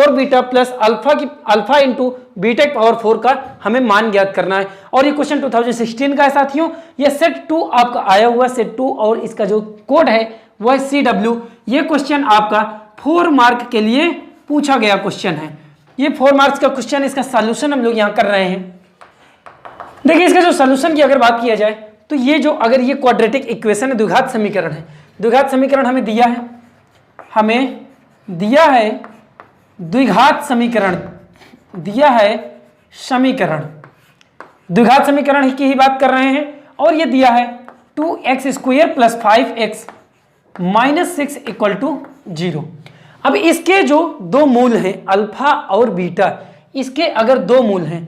Speaker 1: beta plus alpha into beta की पावर 4 का हमें मान ज्ञात करना है। और ये क्वेश्चन 2016 का है साथियों। ये सेट 2 आपका आया हुआ सेट 2 और इसका जो कोड है वह CW। ये क्वेश्चन आपका 4 मार्क के लिए पूछा गया क्वेश्चन है। ये 4 मार्क्स का क्वेश्चन, इसका सॉल्यूशन हम लोग यहाँ कर रहे हैं। देखिए इसका जो सॉल्यूशन की अगर बात किया जाए तो ये जो अगर ये क्वाड्रेटिक इक्वेशन है, द्विघात समीकरण है, द्विघात समीकरण हमें दिया है द्विघात समीकरण दिया है, समीकरण द्विघात समीकरण की ही बात कर रहे हैं। और ये दिया है 2x² + 5x - 6 = 0। अब इसके जो दो मूल हैं अल्फा और बीटा, इसके अगर दो मूल हैं,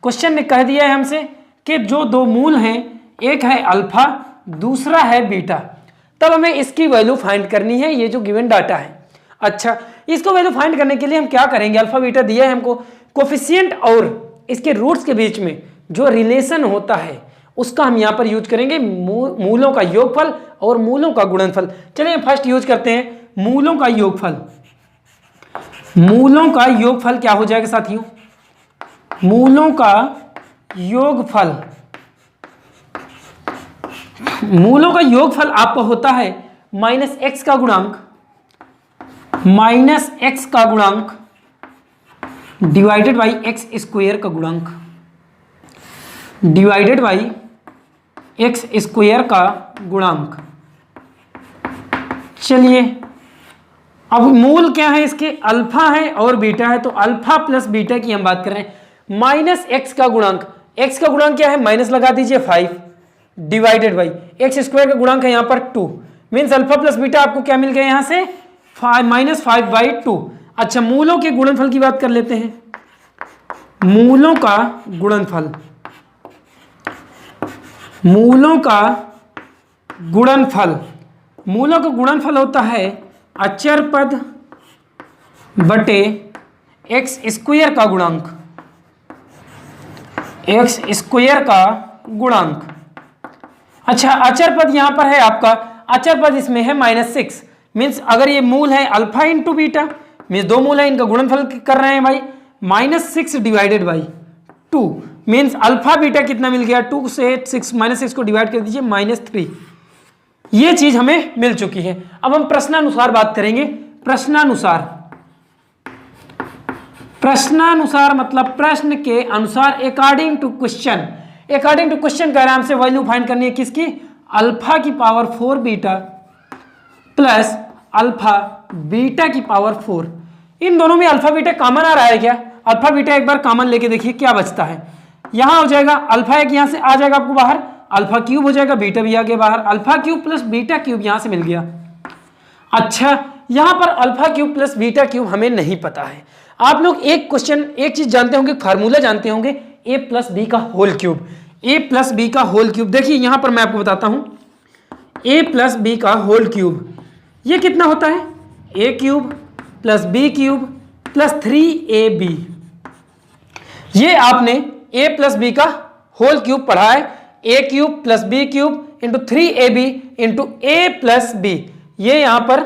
Speaker 1: क्वेश्चन ने कह दिया है हमसे कि जो दो मूल हैं, एक है अल्फा दूसरा है बीटा, तब हमें इसकी वैल्यू फाइंड करनी है, ये जो गिवन डाटा है। अच्छा, इसको वैल्यू फाइंड करने के लिए हम क्या करेंगे, अल्फा बीटा दिया है हमको, कोफिशिएंट और इसके रूट्स के बीच में जो रिलेशन होता है उसका हम यहाँ पर यूज करेंगे, मूलों का योगफल और मूलों का गुणनफल। चलिए फर्स्ट यूज करते हैं मूलों का योगफल। मूलों का योगफल क्या हो जाएगा साथियों, मूलों का योगफल, मूलों का योगफल आपका होता है -x का गुणांक, -x का गुणांक डिवाइडेड बाई x² का गुणांक, डिवाइडेड बाई x² का गुणांक। चलिए अब मूल क्या है इसके, अल्फा है और बीटा है, तो अल्फा प्लस बीटा की हम बात कर रहे हैं। -x का गुणांक, x का गुणांक क्या है, माइनस लगा दीजिए 5 डिवाइडेड बाई x² का गुणांक है यहाँ पर 2, मीन्स अल्फा प्लस बीटा आपको क्या मिल गया यहाँ से -5/2। अच्छा, मूलों के गुणनफल की बात कर लेते हैं। मूलों का गुणनफल, मूलों का गुणनफल, मूलों का गुणनफल होता है अचर पद बटे x² का गुणांक, x² का गुणांक। अच्छा, अचर पद यहां पर है आपका, अचर पद इसमें है -6, मीन्स अगर ये मूल है अल्फा इंटू बीटा, मीन्स दो मूल है, इनका गुणनफल कर रहे हैं भाई, -6 divided by 2, means alpha beta कितना मिल गया, 2 से -6 को डिवाइड कर दीजिए -3। ये चीज हमें मिल चुकी है। अब हम प्रश्नानुसार बात करेंगे। प्रश्नानुसार, प्रश्नानुसार मतलब प्रश्न के अनुसार, according to question, according to question कह रहे हैं हमसे वैल्यू फाइंड करनी है किसकी, अल्फा की power 4 beta plus alpha beta की पावर 4। इन दोनों में अल्फा बीटा कॉमन आ रहा है क्या, अल्फा बीटा एक बार कॉमन लेके देखिए क्या बचता है। यहां हो जाएगा अल्फा एक यहां से आ जाएगा आपको बाहर, अल्फा क्यूब हो जाएगा, बीटा भी आ गया बाहर, alpha cube plus beta cube यहां से मिल गया। अच्छा, यहां पर alpha cube plus beta cube हमें नहीं पता है। आप लोग एक क्वेश्चन, एक चीज जानते होंगे, फार्मूला जानते होंगे, a + b का होल क्यूब, a + b का होल क्यूब। देखिए यहां पर मैं आपको बताता हूं, a + b का होल क्यूब ये कितना होता है, a³ + b³ + 3ab। ये आपने a + b का होल क्यूब पढ़ा है, a³ + b³ × 3ab × a + b, ये यहां पर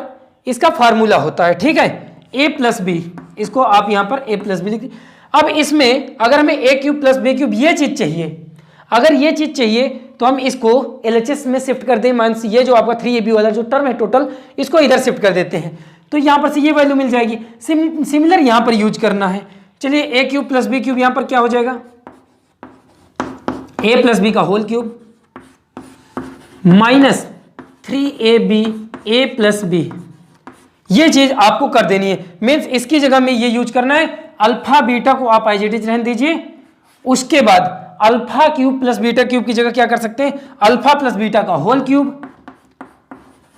Speaker 1: इसका फार्मूला होता है, ठीक है, a + b, इसको आप यहां पर a + b लिख। अब इसमें अगर हमें a³ + b³ ये चीज चाहिए, अगर ये चीज चाहिए तो हम इसको LHS में शिफ्ट कर दें, मान ये जो आपका 3ab वाला जो टर्म है टोटल, इसको इधर शिफ्ट कर देते हैं, तो यहां पर से ये वैल्यू मिल जाएगी। सिमिलर यहां पर यूज करना है। चलिए a³ + b³ यहां पर क्या हो जाएगा, a + b का whole cube -3ab a + b, ये चीज आपको कर देनी है। मीन्स इसकी जगह में ये यूज करना है, अल्फा बीटा को आप एज इट इज रहने दीजिए, उसके बाद alpha cube plus beta cube की जगह क्या कर सकते हैं, अल्फा प्लस बीटा का whole cube,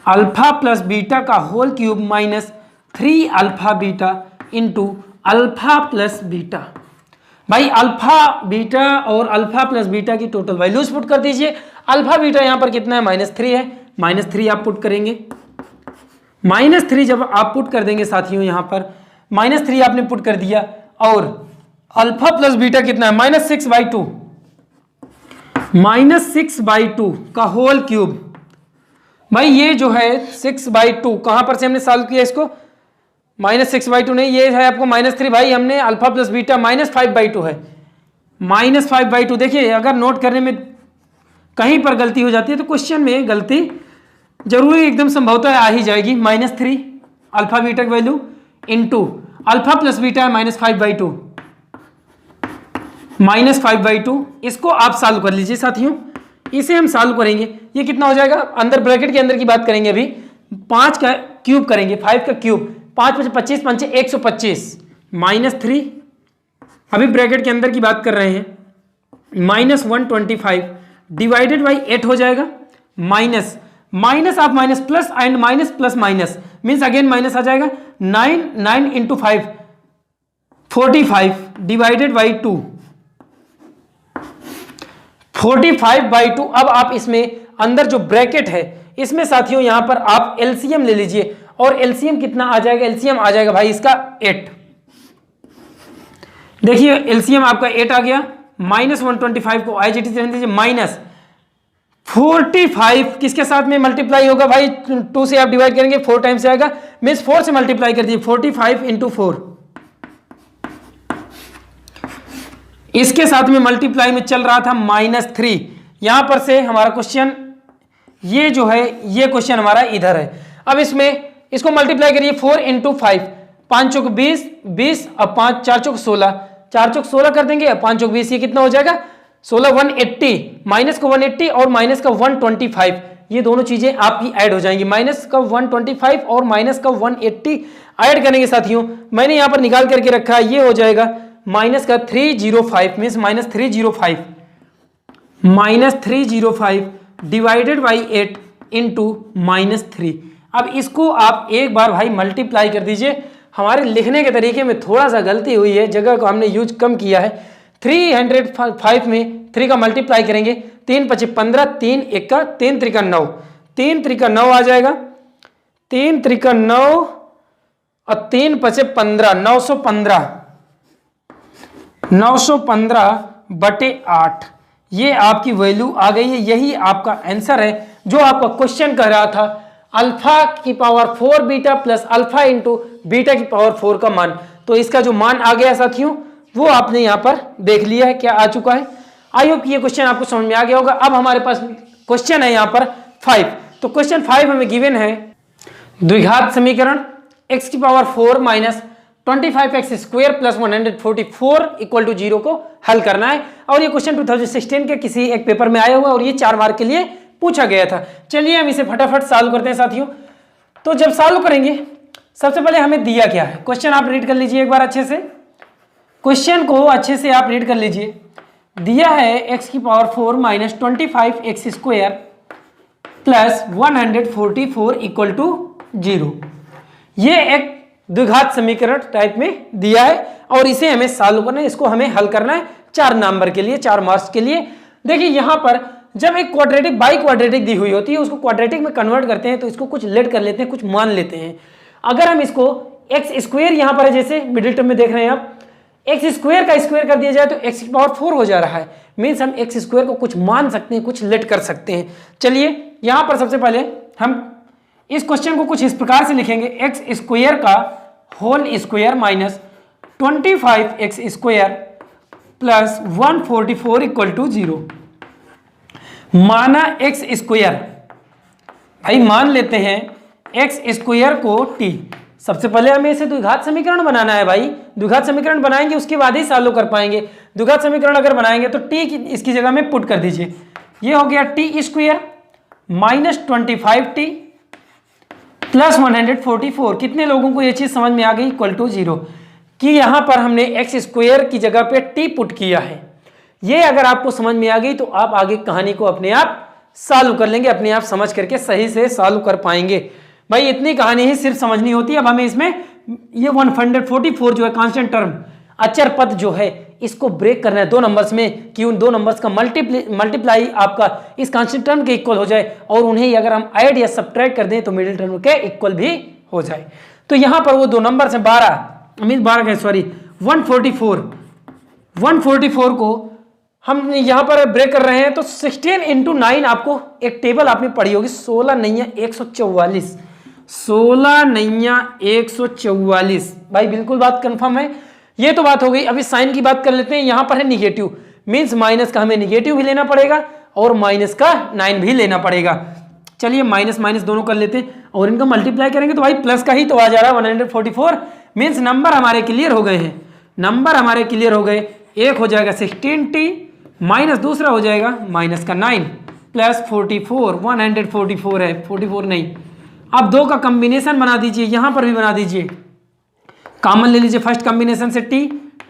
Speaker 1: alpha plus beta का whole cube minus 3 alpha beta into alpha plus beta. भाई अल्फा बीटा और अल्फा प्लस बीटा की टोटल वैल्यूज पुट कर दीजिए। अल्फा बीटा यहां पर कितना है, -3 है, -3 आप पुट करेंगे। -3 जब आप पुट कर देंगे साथियों, यहां पर -3 आपने पुट कर दिया, और अल्फा प्लस बीटा कितना है, -6/2, -6/2 का होल क्यूब। भाई ये जो है 6/2 कहां पर से हमने सॉल्व किया इसको, -6/2 नहीं, ये है आपको -3। भाई हमने अल्फा प्लस बीटा -5/2 है, -5/2। देखिए अगर नोट करने में कहीं पर गलती हो जाती है तो क्वेश्चन में गलती जरूरी एकदम संभवतः आ ही जाएगी। -3 अल्फा बीटा की value into alpha plus beta है -5/2, -5/2। इसको आप सॉल्व कर लीजिए साथियों, इसे हम सॉल्व करेंगे, ये कितना हो जाएगा, अंदर ब्रैकेट के अंदर की बात करेंगे, अभी 5 का क्यूब करेंगे, 5 का क्यूब, 5 × 25 5 × 125 -3, अभी ब्रैकेट के अंदर की बात कर रहे हैं, -125 डिवाइडेड बाई 8 हो जाएगा, माइनस माइनस आप minus plus and minus plus minus means again minus आ जाएगा, 9 × 5 45 डिवाइडेड बाई 2, 45/2। अब आप इसमें अंदर जो ब्रैकेट है इसमें साथियों यहां पर आप एलसीएम ले लीजिए, और एलसीएम कितना आ जाएगा, एलसीएम आ जाएगा भाई इसका 8। देखिए एलसीएम आपका 8 आ गया, -125 को आईजीटी से दीजिए, -45 किसके साथ में मल्टीप्लाई होगा भाई, 2 से आप डिवाइड करेंगे 4 टाइम्स आएगा, मीन्स 4 से मल्टीप्लाई कर दीजिए, 45 × 4। इसके साथ में मल्टीप्लाई में चल रहा था -3, यहां पर से हमारा क्वेश्चन ये जो है, ये क्वेश्चन हमारा इधर है। अब इसमें इसको मल्टीप्लाई करिए, 4 × 5, 5 चौक 20, 20 अब 5 4 चौक 16, 4 चौक 16 कर देंगे, 5 चौक 20, ये कितना हो जाएगा 16, 180, माइनस का 180 और माइनस का 125, ये दोनों चीजें आपकी ऐड हो जाएंगी, माइनस का 125 और माइनस का 180 ऐड करेंगे साथियों, मैंने यहां पर निकाल करके रखा है, ये हो जाएगा माइनस का 305 मीन्स -305 डिवाइडेड बाई 8 इंटू -3। अब इसको आप एक बार भाई मल्टीप्लाई कर दीजिए, हमारे लिखने के तरीके में थोड़ा सा गलती हुई है, जगह को हमने यूज कम किया है। 305 में 3 का मल्टीप्लाई करेंगे, 3 × 5 = 15, 3 × 1 = 3 × 3 = 9, 3 × 3 = 9 आ जाएगा, 3 × 3 = 9 और 3 × 5 = 15, 915/8 ये आपकी वैल्यू आ गई है। यही आपका आंसर है जो आपका क्वेश्चन कह रहा था, अल्फा की power 4 beta plus alpha into beta की पावर 4 का मान। तो इसका जो मान आ गया साथियों वो आपने यहां पर देख लिया है, क्या आ चुका है। आई होप ये क्वेश्चन आपको समझ में आ गया होगा। अब हमारे पास क्वेश्चन है यहां पर 5। तो क्वेश्चन 5 हमें गिवन है द्विघात समीकरण x की पावर 4 माइनस 25x² प्लस 144 = 0 को हल करना है। और ये क्वेश्चन 2016 के किसी एक पेपर में आया हुआ और ये 4 मार्क के लिए पूछा गया था। चलिए हम इसे फटाफट सॉल्व करते हैं साथियों। तो जब सॉल्व करेंगे सबसे पहले हमें दिया क्या है, क्वेश्चन आप रीड कर लीजिए एक बार अच्छे से, क्वेश्चन को अच्छे से आप रीड कर लीजिए। दिया है x की पावर 4 माइनस 25x² प्लस 144 = 0। ये एक द्विघात समीकरण टाइप में दिया है और इसे हमें सॉल्व करना है, इसको हमें हल करना है 4 नंबर के लिए, 4 मार्क्स के लिए। देखिए यहां पर जब एक क्वाड्रेटिक बाई क्वाड्रेटिक दी हुई होती है उसको क्वाड्रेटिक में कन्वर्ट करते हैं तो इसको कुछ लेट कर लेते हैं, कुछ मान लेते हैं। अगर हम इसको x² यहां पर है, जैसे मिडिल टर्म में देख रहे हैं आप, x² का स्क्वायर कर दिया जाए तो x की पावर 4 हो जा रहा है, मीन्स हम x² को कुछ मान सकते हैं, कुछ लेट कर सकते हैं। चलिए यहां पर सबसे पहले हम इस क्वेश्चन को कुछ इस प्रकार से लिखेंगे, x² का whole square minus 25x² plus 144 = 0। माना x², भाई मान लेते हैं x² को t। सबसे पहले हमें इसे द्विघात समीकरण बनाना है भाई, द्विघात समीकरण बनाएंगे उसके बाद ही सॉल्व कर पाएंगे। द्विघात समीकरण अगर बनाएंगे तो t इसकी जगह में पुट कर दीजिए, ये हो गया t² माइनस 25t प्लस 144। कितने लोगों को ये चीज समझ में आ गई, = 0 कि यहां पर हमने x² की जगह पे t पुट किया है। ये अगर आपको समझ में आ गई तो आप आगे कहानी को अपने आप सॉल्व कर लेंगे, अपने आप समझ करके सही से सॉल्व कर पाएंगे। भाई इतनी कहानी ही सिर्फ समझनी होती है। अब हमें इसमें ये 144 जो है कांस्टेंट टर्म अचर पद जो है इसको ब्रेक करना है दो नंबर्स में, कि उन दो नंबर्स का मल्टीप्लाई आपका इस कांस्टेंट टर्म के इक्वल हो जाए और उन्हें अगर हम ऐड या सब्ट्रैक्ट कर दें तो मिडिल टर्म के इक्वल भी हो जाए। तो यहां पर वो दो नंबर है 144 को हम यहां पर ब्रेक कर रहे हैं। तो 16 × 9 आपको एक टेबल आपने पढ़ी होगी, 16 नैया 144, 16 नैया 144। भाई बिल्कुल बात कंफर्म है, ये तो बात हो गई। अभी साइन की बात कर लेते हैं। यहां पर है निगेटिव, मींस माइनस का हमें निगेटिव भी लेना पड़ेगा और माइनस का 9 भी लेना पड़ेगा। चलिए माइनस माइनस दोनों कर लेते हैं और इनका मल्टीप्लाई करेंगे तो भाई प्लस का ही तो आ जा रहा है 144, मींस नंबर हमारे क्लियर हो गए हैं, नंबर हमारे क्लियर हो गए। एक हो जाएगा 16t माइनस दूसरा हो जाएगा माइनस का 9 प्लस 44, 144 है, 44 नहीं। अब दो का कॉम्बिनेशन बना दीजिए, यहां पर भी बना दीजिए, कॉमन ले लीजिए फर्स्ट कॉम्बिनेशन से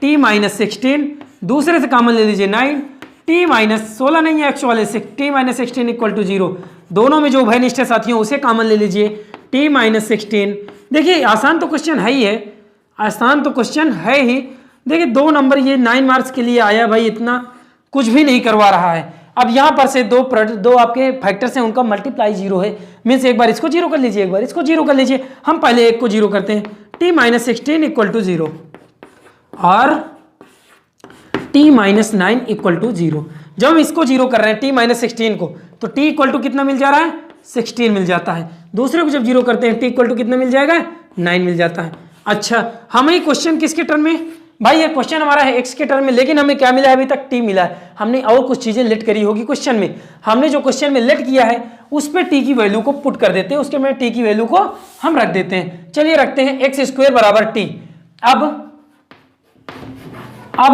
Speaker 1: t माइनस 16, दूसरे से कॉमन ले लीजिए 9, t माइनस 16 नहीं है actually, t minus 16 equal to 0। दोनों में जो उभयनिष्ठ साथियों उसे कॉमन ले लीजिए, t माइनस 16। देखिए आसान तो क्वेश्चन है ही है, आसान तो क्वेश्चन है ही। देखिए दो नंबर ये 9 मार्क्स के लिए आया भाई, इतना कुछ भी नहीं करवा रहा है। अब यहां पर से दो आपके फैक्टर्स हैं, उनका मल्टीप्लाई 0 है, मीन्स एक बार इसको 0 कर लीजिए, एक बार इसको 0 कर लीजिए। हम पहले एक को 0 करते हैं, t माइनस 16 इक्वल टू 0 और t माइनस 9 इक्वल टू 0। जब हम इसको 0 कर रहे हैं t माइनस 16 को, तो t इक्वल टू कितना मिल जा रहा है, 16 मिल जाता है। दूसरे को जब 0 करते हैं t इक्वल टू कितना मिल जाएगा, 9 मिल जाता है। अच्छा हमें क्वेश्चन किसके टर्म में, भाई ये क्वेश्चन हमारा है x के टर्म में, लेकिन हमें क्या मिला है, अभी तक t मिला है। हमने और कुछ चीजें लेट करी होगी क्वेश्चन में, हमने जो क्वेश्चन में लेट किया है उस पर t की वैल्यू को पुट कर देते हैं, उसके में t की वैल्यू को हम रख देते हैं। चलिए रखते हैं x स्क्वायर बराबर t। अब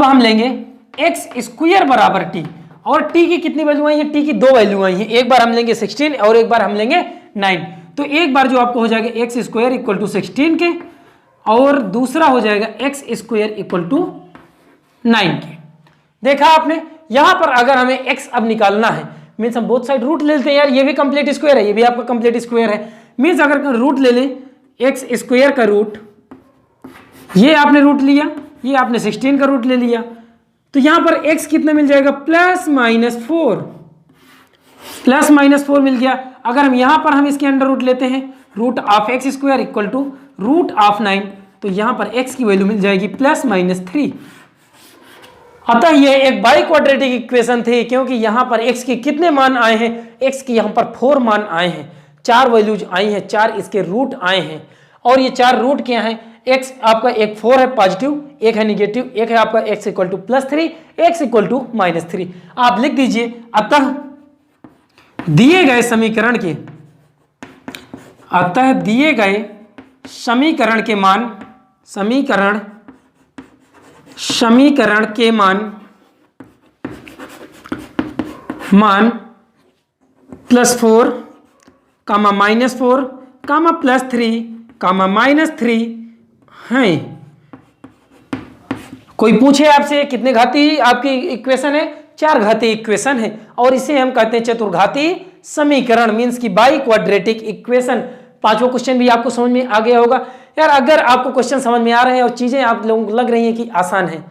Speaker 1: हम लेंगे x स्क्वायर बराबर t, और t की कितनी वैल्यू आई है, t की दो वैल्यू आई है, एक बार हम लेंगे 16 और एक बार हम लेंगे 9। तो एक बार जो आपको हो जाएगा x स्क्वायर इक्वल टू 16 के, और दूसरा हो जाएगा x स्क्वायर इक्वल टू 9 के। देखा आपने, यहां पर अगर हमें x अब निकालना है, मीन्स हम बोथ साइड रूट ले लेते हैं यार, ये भी कंप्लीट स्क्वायर है, ये भी आपका कंप्लीट स्क्वायर है, मीन्स अगर रूट ले लें x स्क्वायर का रूट, ये आपने रूट लिया, ये आपने 16 का रूट ले लिया, तो यहां पर x कितना मिल जाएगा, प्लस माइनस 4 मिल गया। अगर हम यहां पर हम इसके अंडर रूट लेते हैं, root of x square equal to root of 9, तो यहां पर x की वैल्यू मिल जाएगी प्लस माइनस 3। अतः यह एक बाई क्वाड्रेटिक इक्वेशन थी, क्योंकि यहां पर x के कितने मान आए हैं, x के यहां पर 4 मान आए हैं, 4 वैल्यूज आई हैं, 4 इसके रूट आए हैं, और ये 4 रूट क्या हैं, x आपका एक 4 है पॉजिटिव, एक है निगेटिव, एक है आपका x equal to plus 3, x equal to minus 3। आप लिख दीजिए, अतः दिए गए समीकरण के मान +4, -4, +3, -3 हैं। कोई पूछे आपसे कितने घाती आपकी इक्वेशन है, 4 घाती इक्वेशन है, और इसे हम कहते हैं चतुर्घाती समीकरण, मींस की बाई क्वाड्रेटिक इक्वेशन। पांचवा क्वेश्चन भी आपको समझ में आ गया होगा यार। अगर आपको क्वेश्चन समझ में आ रहे हैं और चीजें आप लोगों को लग रही हैं कि आसान है,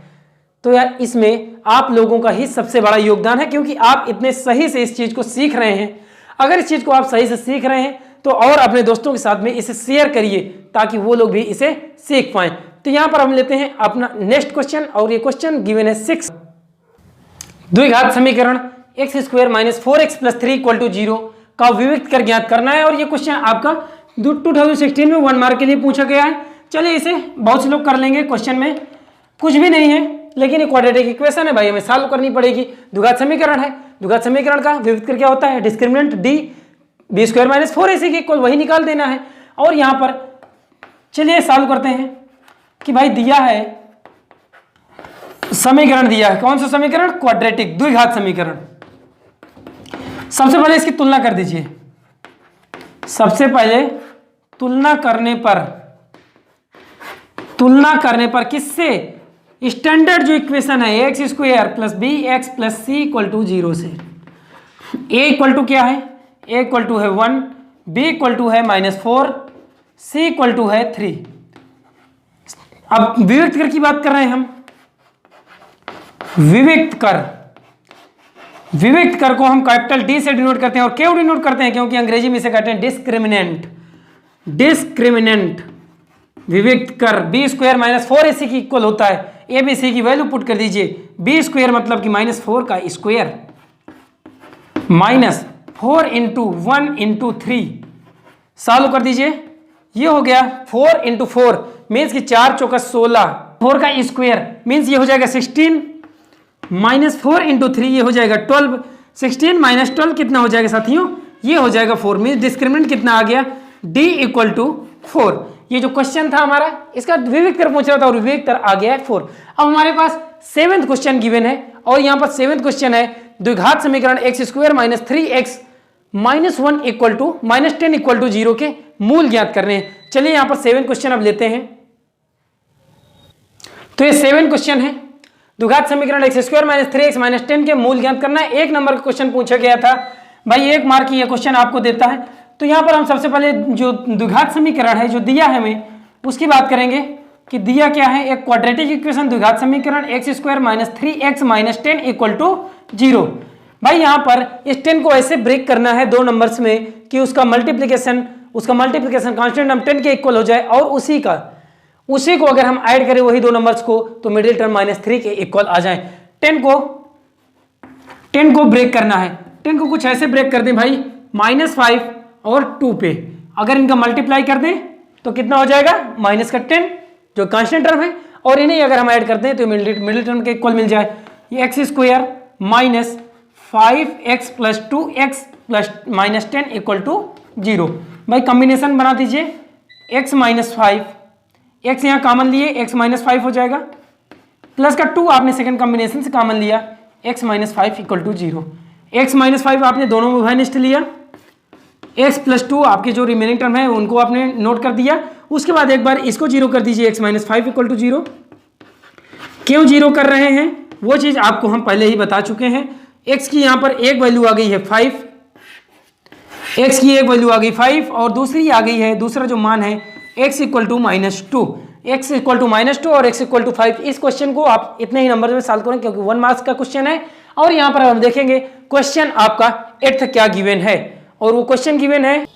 Speaker 1: तो यार इसमें आप लोगों का ही सबसे बड़ा योगदान है, क्योंकि आप इतने सही से इस चीज को सीख रहे हैं। अगर इस चीज को आप सही से सीख रहे हैं तो और अपने दोस्तों के साथ में इसे शेयर करिए, ताकि वो लोग भी इसे सीख पाए। तो यहां पर हम लेते हैं अपना नेक्स्ट क्वेश्चन, और ये क्वेश्चन गिवन है 6। द्विघात समीकरण x square minus 4x plus 3 equal to 0 का विविक्त कर ज्ञात करना है, और ये क्वेश्चन आपका 2016 में 1 मार्क के लिए पूछा गया है। चलिए इसे बहुत से लोग कर लेंगे, क्वेश्चन में कुछ भी नहीं है, लेकिन ये क्वाड्रेटिक इक्वेशन है भाई, हमें सॉल्व करनी पड़ेगी। द्विघात समीकरण है, द्विघात समीकरण का विविक्त कर क्या होता है, discriminant d b square minus 4ac के इक्वल वही निकाल देना है। और यहां पर चलिए सॉल्व करते हैं कि भाई दिया है समीकरण, दिया है कौन सा समीकरण, क्वाड्रेटिक द्विघात समीकरण। सबसे पहले इसकी तुलना कर दीजिए, सबसे पहले तुलना करने पर किससे, स्टैंडर्ड जो इक्वेशन है X square plus B x plus C equal to 0 से ए इक्वल टू क्या है, ए इक्वल टू है 1, बी इक्वल टू है -4, सी इक्वल टू है 3। अब विविक्त कर की बात कर रहे हैं हम। विविक्त कर को हम कैपिटल डी से डिनोट करते हैं। और क्यों डिनोट करते हैं? क्योंकि अंग्रेजी में इसे कहते हैं डिस्क्रिमिनेंट। विविक्त कर बी स्क्वायर -4 AC की इक्वल होता है। ए बी सी की वैल्यू पुट कर दीजिए। बी स्क्वायर मतलब कि -4 का स्क्वायर -4 इंटू 1 इंटू 3 सॉल्व कर दीजिए। ये हो गया 4 इंटू 4 मीन्स कि 4 चौका 16, 4 का स्क्वायर मीन्स ये हो जाएगा 16 -4 इंटू 3 ये हो जाएगा 12। 16 माइनस 12 कितना हो जाएगा साथियों? ये हो जाएगा 4। मीन्स डिस्क्रिमिनेंट कितना आ गया? D equal to 4। ये जो क्वेश्चन था हमारा इसका विविक्त कर पूछ रहा था और विविक्त कर आ गया है 4। अब हमारे पास 7th क्वेश्चन गिवन है और यहाँ पर 7th क्वेश्चन है द्विघात समीकरण x square minus 3x minus 1 equal to -10 equal to 0 के मूल ज्ञात करने हैं। चलिए यहाँ पर 7th क्वेश्चन अब लेते हैं। तो ये 7th क्वेश्चन है द्विघात समीकरण x square minus 3x minus 10 के मूल ज्ञात करना है। 1 नंबर का क्वेश्चन पूछा गया था भाई, 1 मार्क की ये क्वेश्चन आपको देता है। तो यहाँ पर हम सबसे पहले जो द्विघात समीकरण है जो दिया है हमें उसकी बात करेंगे कि दिया क्या है। एक क्वाड्रेटिक इक्वेशन द्विघात समीकरण x square minus 3x minus 10 equal to 0। भाई यहाँ पर इस 10 को ऐसे ब्रेक करना है 2 नंबर्स में कि उसका मल्टीप्लीकेशन कांस्टेंट नंबर 10 के इक्वल हो जाए और उसी को अगर हम ऐड करें वही 2 नंबर्स को तो मिडिल टर्म -3 के इक्वल आ जाए। 10 को ब्रेक करना है। 10 को कुछ ऐसे ब्रेक कर दें भाई -5 और 2 पे अगर इनका मल्टीप्लाई कर दें तो कितना हो जाएगा? माइनस का 10 जो कांस्टेंट टर्म है और इन्हें अगर हम ऐड करते हैं तो मिडिल टर्म के इक्वल मिल जाए। ये X square minus 5x plus 2x plus -10 equal to 0। भाई कॉम्बिनेशन बना दीजिए x माइनस 5, x यहाँ कॉमन लिए x माइनस 5 हो जाएगा प्लस का 2 आपने सेकंड कॉम्बिनेशन से कॉमन लिया x minus 5 equal to 0। x minus 5 आपने दोनों में उभय निष्ठ लिया, x प्लस 2 आपके जो रिमेनिंग टर्म है उनको आपने नोट कर दिया। उसके बाद एक बार इसको 0 कर दीजिए x माइनस 5 इक्वल टू 0। क्यों 0 कर रहे हैं वो चीज़ आपको हम पहले ही बता चुके हैं। x की यहाँ पर एक वैल्यू आ गई है 5, x की एक वैल्यू आ गई 5 और दूसरी आ गई है, दूसरा जो मान है x equal to -2, x equal to -2 और x इक्वल टू 5। इस क्वेश्चन को आप इतने ही नंबर में सॉल्व करें क्योंकि 1 मार्क्स का क्वेश्चन है। और यहाँ पर हम देखेंगे क्वेश्चन आपका 8th क्या गिवन है और वो क्वेश्चन गिवन है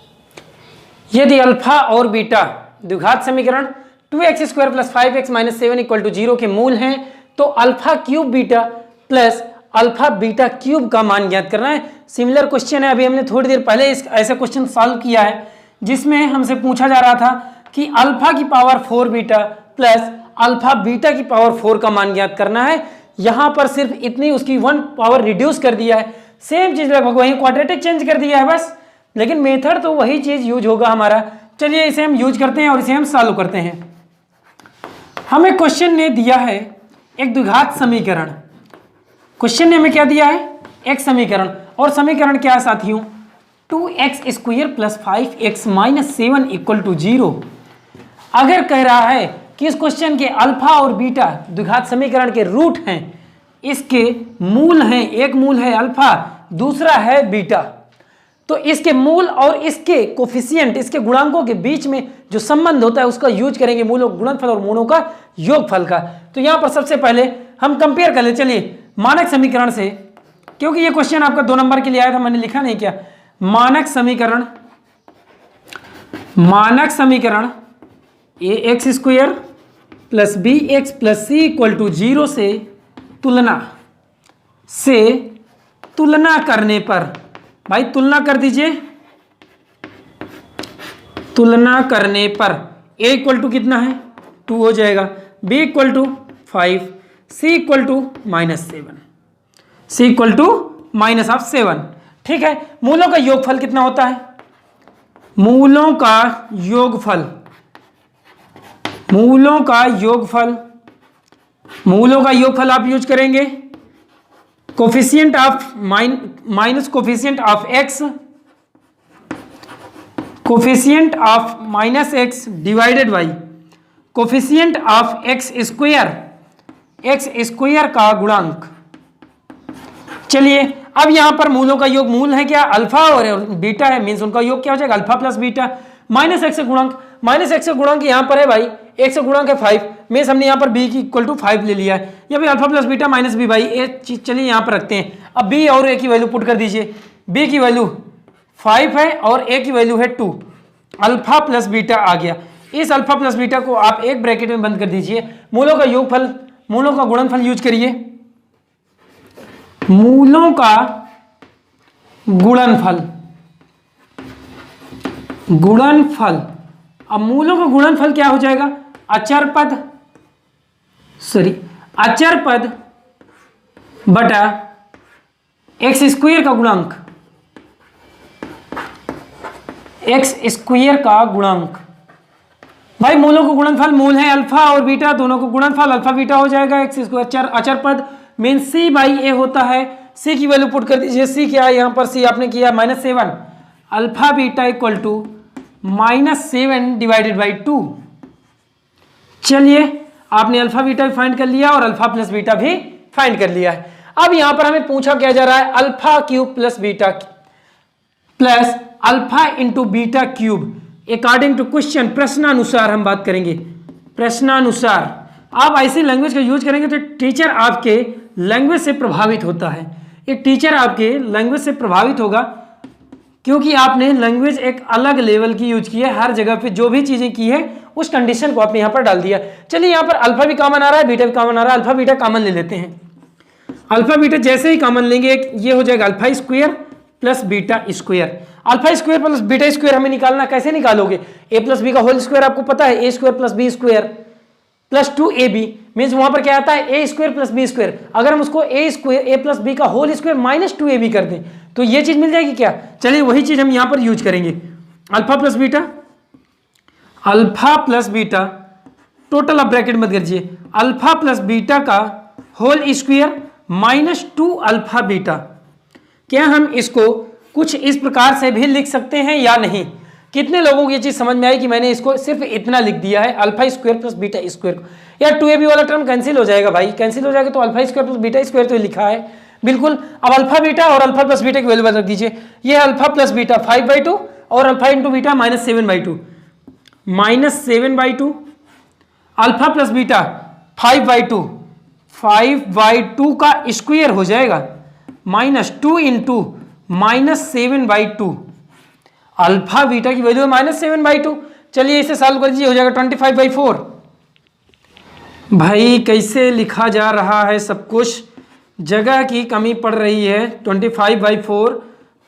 Speaker 1: यदि अल्फा और बीटा द्विघात समीकरण 2x square plus 5x minus 7 equal to 0 के मूल हैं तो alpha cube beta plus alpha beta cube का मान ज्ञात करना है। सिमिलर क्वेश्चन है, अभी हमने थोड़ी देर पहले ऐसा क्वेश्चन सॉल्व किया है जिसमें हमसे पूछा जा रहा था कि अल्फा की power 4 beta plus alpha beta की पावर 4 का मान ज्ञात करना है। यहाँ पर सिर्फ इतनी उसकी 1 पावर रिड्यूस कर दिया है, सेम चीज लगभग वही क्वाड्रेटिक चेंज कर दिया है बस, लेकिन मेथड तो वही चीज यूज होगा हमारा। चलिए इसे हम यूज करते हैं और इसे हम सॉल्व करते हैं। हमें क्वेश्चन ने दिया है एक द्विघात समीकरण। क्वेश्चन ने हमें क्या दिया है? एक समीकरण, और समीकरण क्या है साथियों? 2x square plus 5x minus 7 equal to 0। अगर कह रहा है कि इस क्वेश्चन के अल्फा और बीटा द्विघात समीकरण के रूट हैं, इसके मूल हैं, एक मूल है अल्फा दूसरा है बीटा, तो इसके मूल और इसके कोफिशिएंट इसके गुणांकों के बीच में जो संबंध होता है उसका यूज करेंगे मूलों गुणनफल और मूलों का योगफल का। तो यहां पर सबसे पहले हम कंपेयर कर ले। चलिए मानक समीकरण से, क्योंकि ये क्वेश्चन आपका 2 नंबर के लिए आया था, मैंने लिखा नहीं क्या। मानक समीकरण ax square plus bx plus c equal to 0 से तुलना करने पर, भाई तुलना कर दीजिए, तुलना करने पर a इक्वल टू कितना है 2 हो जाएगा, b equal to 5, c equal to -7, c equal to -7। ठीक है, मूलों का योगफल कितना होता है? मूलों का योगफल आप यूज करेंगे coefficient of minus coefficient of x, coefficient of -x divided by coefficient of x square x square का गुणांक। चलिए अब यहां पर मूलों का योग, मूल है क्या अल्फा और बीटा है, मींस उनका योग क्या हो जाएगा alpha plus beta, minus x गुणांक, माइनस एक्स गुणांक यहां पर है भाई, एक्स गुणांक है 5, मींस हमने यहां पर बी की इक्वल टू 5 ले लिया है, या फिर alpha plus beta minus B भाई, ये चीज चलिए यहां पर रखते हैं। अब बी और ए की वैल्यू पुट कर दीजिए, बी की वैल्यू 5 है और ए की वैल्यू है 2, अल्फा प्लस बीटा आ गया। इस अल्फा प्लस बीटा को आप एक ब्रैकेट में बंद कर दीजिए, मूलों का योगफल, मूलों का गुणनफल यूज करिए, मूलों का गुणनफल, गुणनफल। अब मूलों का गुणनफल क्या हो जाएगा, अचर पद, सॉरी अचर पद बटा एक्स स्क्वायर का गुणांक, एक्स स्क्वायर का गुणांक। भाई मूलों को गुणनफल, मूल है अल्फा और बीटा, दोनों को गुणनफल अल्फा बीटा हो जाएगा, एक्स स्क्वायर अचर पद मीन सी बाई ए होता है, सी की वैल्यू पुट कर दीजिए, सी क्या है यहाँ पर, सी आपने किया -7, alpha beta equal to -7 divided by 2। चलिए आपने अल्फा बीटा भी फाइंड कर लिया और अल्फा प्लस बीटा भी फाइंड कर लिया है। अब यहां पर हमें पूछा क्या जा रहा है, alpha cube plus beta plus alpha into beta cube according to question, प्रश्नानुसार हम बात करेंगे, प्रश्नानुसार। आप ऐसी लैंग्वेज का यूज करेंगे तो टीचर आपके लैंग्वेज से प्रभावित होता है, एक टीचर आपके लैंग्वेज से प्रभावित होगा क्योंकि आपने लैंग्वेज एक अलग लेवल की यूज की है, हर जगह पे जो भी चीजें की है उस कंडीशन को आपने यहाँ पर डाल दिया। चलिए यहाँ पर अल्फा भी कॉमन आ रहा है, बीटा भी कॉमन आ रहा है, अल्फा बीटा कॉमन ले लेते हैं। अल्फा बीटा जैसे ही कॉमन लेंगे ये हो जाएगा alpha square plus beta square. Alpha square plus beta square हमें निकालना, कैसे निकालोगे, ए प्लस बी का होल स्क्वायर आपको पता है, A square plus B square plus 2ab means वहां पर क्या आता है A square plus B square. अगर हम उसको A square A plus B का होल स्क्वायर -2ab कर दें तो ये चीज मिल जाएगी क्या। चलिए वही चीज हम यहां पर यूज करेंगे, alpha plus beta, alpha plus beta total आप ब्रैकेट मत करिए, अल्फा प्लस बीटा का होल स्क्वायर -2 अल्फा बीटा। क्या हम इसको कुछ इस प्रकार से भी लिख सकते हैं या नहीं, कितने लोगों को ये चीज समझ में आई कि मैंने इसको सिर्फ इतना लिख दिया है alpha square plus beta square. यार 2ab वाला टर्म कैंसिल हो जाएगा भाई, कैंसिल हो जाएगा तो alpha square plus beta square तो लिखा है बिल्कुल। अब अल्फा बीटा और अल्फा प्लस बीटा की वैल्यू बता दीजिए, ये अल्फा प्लस बीटा 5/2 और alpha into beta -7/2, -7/2 alpha plus beta 5/2, 5/2 का स्क्वायर हो जाएगा -2 इंटू -7/2, अल्फा बीटा की वैल्यू है -7/2। चलिए इसे सॉल्व कर दीजिए, हो जाएगा 25/4। भाई कैसे लिखा जा रहा है सब कुछ, जगह की कमी पड़ रही है। 25/4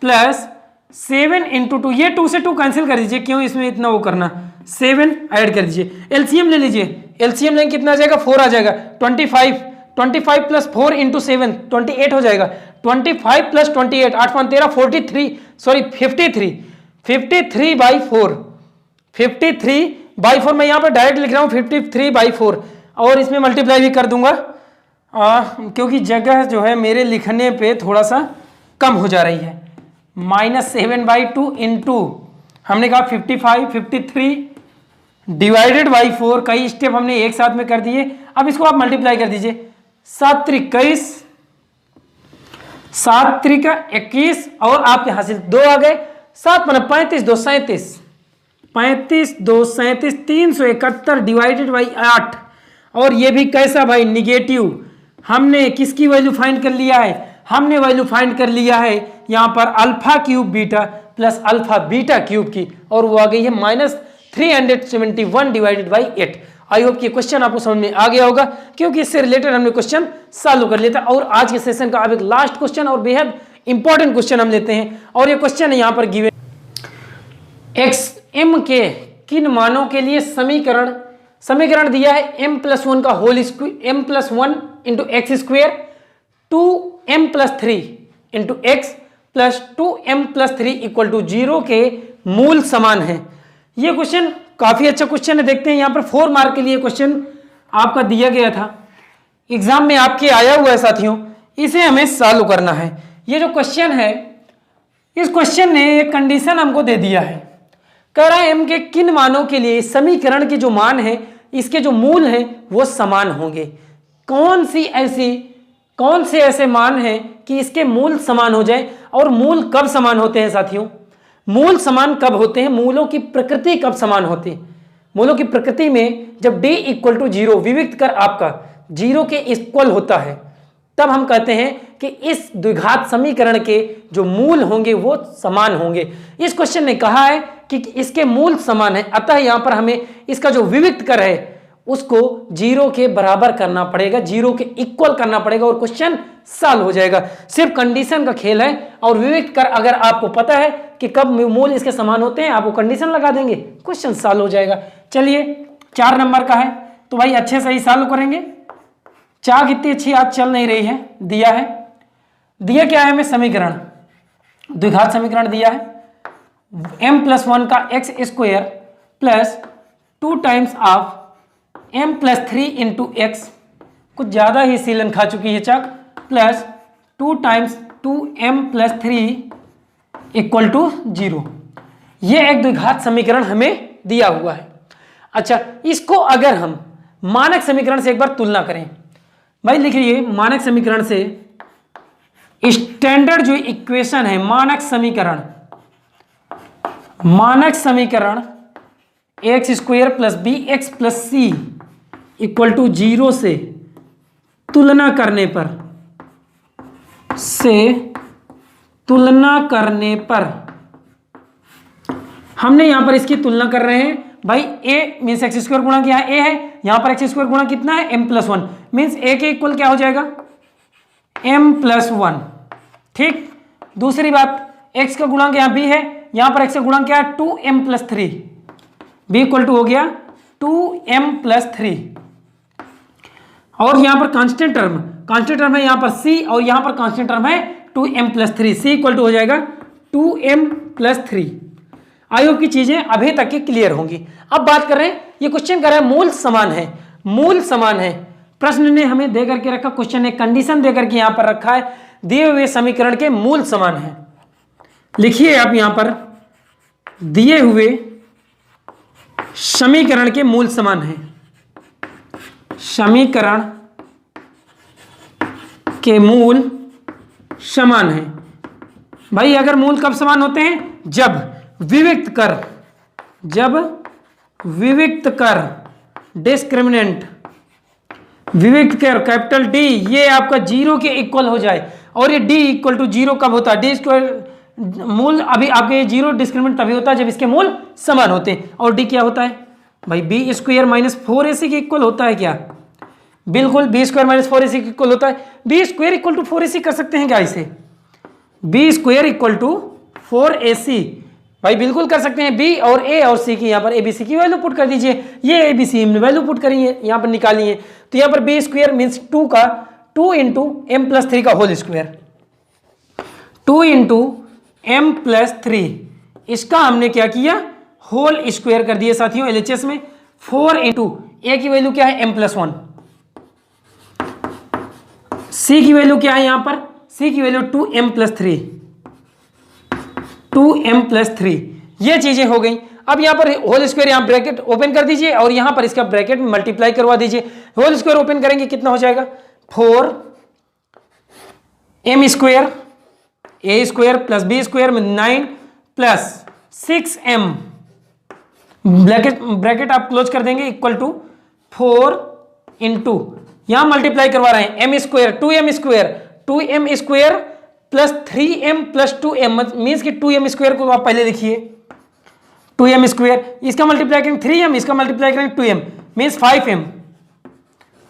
Speaker 1: प्लस 7 इंटू 2, ये 2 से 2 कैंसिल कर दीजिए, क्यों इसमें इतना वो करना, 7 ऐड कर दीजिए, एलसीएम ले लीजिए, एलसीएम लेंगे कितना आ जाएगा 4 आ जाएगा, 25 प्लस 4 इंटू 7 28 हो जाएगा, 25 प्लस 28 8 5 13 43 सॉरी 53 53/4, 53/4 मैं यहाँ पर डायरेक्ट लिख रहा हूँ 53/4 और इसमें मल्टीप्लाई भी कर दूंगा क्योंकि जगह जो है मेरे लिखने पे थोड़ा सा कम हो जा रही है। -7/2 इंटू हमने कहा 55 53 डिवाइडेड बाई 4, कई स्टेप हमने एक साथ में कर दिए। अब इसको आप मल्टीप्लाई कर दीजिए, 7 × 21, 7 × 21 और आपके हासिल 2 आ गए, 7 × 35 2 37, 35 2 37 371 डिवाइडेड बाई 8। और ये भी कैसा भाई निगेटिव। हमने किसकी वैल्यू फाइंड कर लिया है, हमने वैल्यू फाइंड कर लिया है यहां पर alpha cube beta plus alpha beta cube की, और वो आ गई है -371 डिवाइडेड बाई 8। आई होप कि क्वेश्चन आपको समझ में आ गया होगा क्योंकि इससे रिलेटेड हमने क्वेश्चन सॉल्व कर लिया था। और आज के सेशन का अब एक लास्ट क्वेश्चन और बेहद इंपॉर्टेंट क्वेश्चन हम लेते हैं, और ये क्वेश्चन है यहाँ पर गिवन m के किन मानों के लिए समीकरण दिया है m+1 का whole square, m+1 into x square 2m+3 into x plus 2m+3 equal to 0 के मूल समान है। ये क्वेश्चन काफी अच्छा क्वेश्चन है, देखते हैं यहाँ पर 4 मार्क के लिए क्वेश्चन आपका दिया गया था, एग्जाम में आपके आया हुआ है साथियों, इसे हमें सॉल्व करना है। ये जो क्वेश्चन है, इस क्वेश्चन ने एक कंडीशन हमको दे दिया है, कह रहा है m के किन मानों के लिए समीकरण के जो मान है, इसके जो मूल हैं वो समान होंगे। कौन से ऐसे मान हैं कि इसके मूल समान हो जाए। और मूल कब समान होते हैं साथियों? मूल समान कब होते हैं? मूलों की प्रकृति कब समान होती है? मूलों की प्रकृति में जब d इक्वल टू 0 विविक्त कर आपका 0 के इक्वल होता है, तब हम कहते हैं कि इस द्विघात समीकरण के जो मूल होंगे वो समान होंगे। इस क्वेश्चन ने कहा है कि इसके मूल समान है, अतः यहां पर हमें इसका जो विविक्त कर है उसको 0 के बराबर करना पड़ेगा, 0 के इक्वल करना पड़ेगा और क्वेश्चन सॉल्व हो जाएगा। सिर्फ कंडीशन का खेल है। और विविक्त कर अगर आपको पता है कि कब मूल इसके समान होते हैं, आपको कंडीशन लगा देंगे, क्वेश्चन सॉल्व हो जाएगा। चलिए 4 नंबर का है तो भाई अच्छे से ही सॉल्व करेंगे। चाक इतनी अच्छी आज चल नहीं रही है। दिया क्या है हमें? समीकरण, द्विघात समीकरण दिया है m+1 का x square plus 2 times of m+3 into X, कुछ ज्यादा ही सीलन खा चुकी है chalk, plus 2 times 2m+3 equal to 0। ये एक द्विघात समीकरण हमें दिया हुआ है। अच्छा, इसको अगर हम मानक समीकरण से एक बार तुलना करें, भाई लिखिए मानक समीकरण से स्टैंडर्ड जो इक्वेशन है, मानक समीकरण x square plus B x plus C equal to 0 से तुलना करने पर हमने यहां पर इसकी तुलना कर रहे हैं। भाई a मीन्स एक्स स्क्वायर गुणा क्या है? a है। यहां पर एक्स स्क्वायर गुणा कितना है? m+1 मीन्स a के इक्वल क्या हो जाएगा? m+1। ठीक। दूसरी बात, x का गुणांक यहां b है, यहां पर x का गुणांक क्या है? 2m+3, b इक्वल टू हो गया 2m+3। और यहां पर कांस्टेंट टर्म है यहां पर c और यहां पर कांस्टेंट टर्म है 2m+3, c इक्वल टू हो जाएगा 2m+3। आई होप की चीजें अभी तक की क्लियर होंगी। अब बात कर रहे हैं, ये क्वेश्चन कर रहा है मूल समान है। प्रश्न ने हमें दे करके रखा, क्वेश्चन ने कंडीशन दे करके यहां पर रखा है दिए हुए समीकरण के मूल समान है। लिखिए आप यहां पर दिए हुए समीकरण के मूल समान है, समीकरण के मूल समान है। भाई अगर मूल कब समान होते हैं? जब विविक्त कर डिस्क्रिमिनेंट, विविक्त कर कैपिटल डी ये आपका 0 के इक्वल हो जाए। और ये d इक्वल टू 0 कब होता है? डी स्क्वायर मूल अभी आपके 0 डिस्क्रिमिनेंट तभी होता है जब इसके मूल समान होते हैं। और d क्या होता है भाई? b स्क्वायर माइनस 4ac के इक्वल होता है क्या? बिल्कुल, b स्क्वायर माइनस 4ac के इक्वल होता है। b square equal to 4ac कर सकते हैं क्या इसे? b square equal to 4ac भाई बिल्कुल कर सकते हैं। b और a और c की यहाँ पर abc की वैल्यू पुट कर दीजिए। ये abc हमने वैल्यू पुट करी है, यहाँ पर निकाली है। तो यहाँ पर b स्क्वायर मीन्स 2 का 2 इंटू m+3 का होल स्क्वायर, 2 इंटू m+3, इसका हमने क्या किया? होल स्क्वायर कर दिया साथियों LHS में। 4 इंटू a की वैल्यू क्या है? m+1। c की वैल्यू क्या है यहाँ पर? c की वैल्यू 2m+3, 2m+3। ये चीजें हो गई। अब यहां पर होल स्क्वायर, यहां ब्रैकेट ओपन कर दीजिए और यहां पर इसका ब्रैकेट में मल्टीप्लाई करवा दीजिए। होल स्क्वायर ओपन करेंगे कितना हो जाएगा? 4m square a square plus b square में 9 प्लस 6m, ब्रैकेट आप क्लोज कर देंगे, इक्वल टू 4 इंटू यहां मल्टीप्लाई करवा रहे हैं m square 2m square plus 3m plus 2m means कि 2m स्क्वायर को आप पहले लिखिए 2m स्क्वायर, इसका मल्टीप्लाई करेंगे 3m, इसका मल्टीप्लाई करेंगे 2m means 5m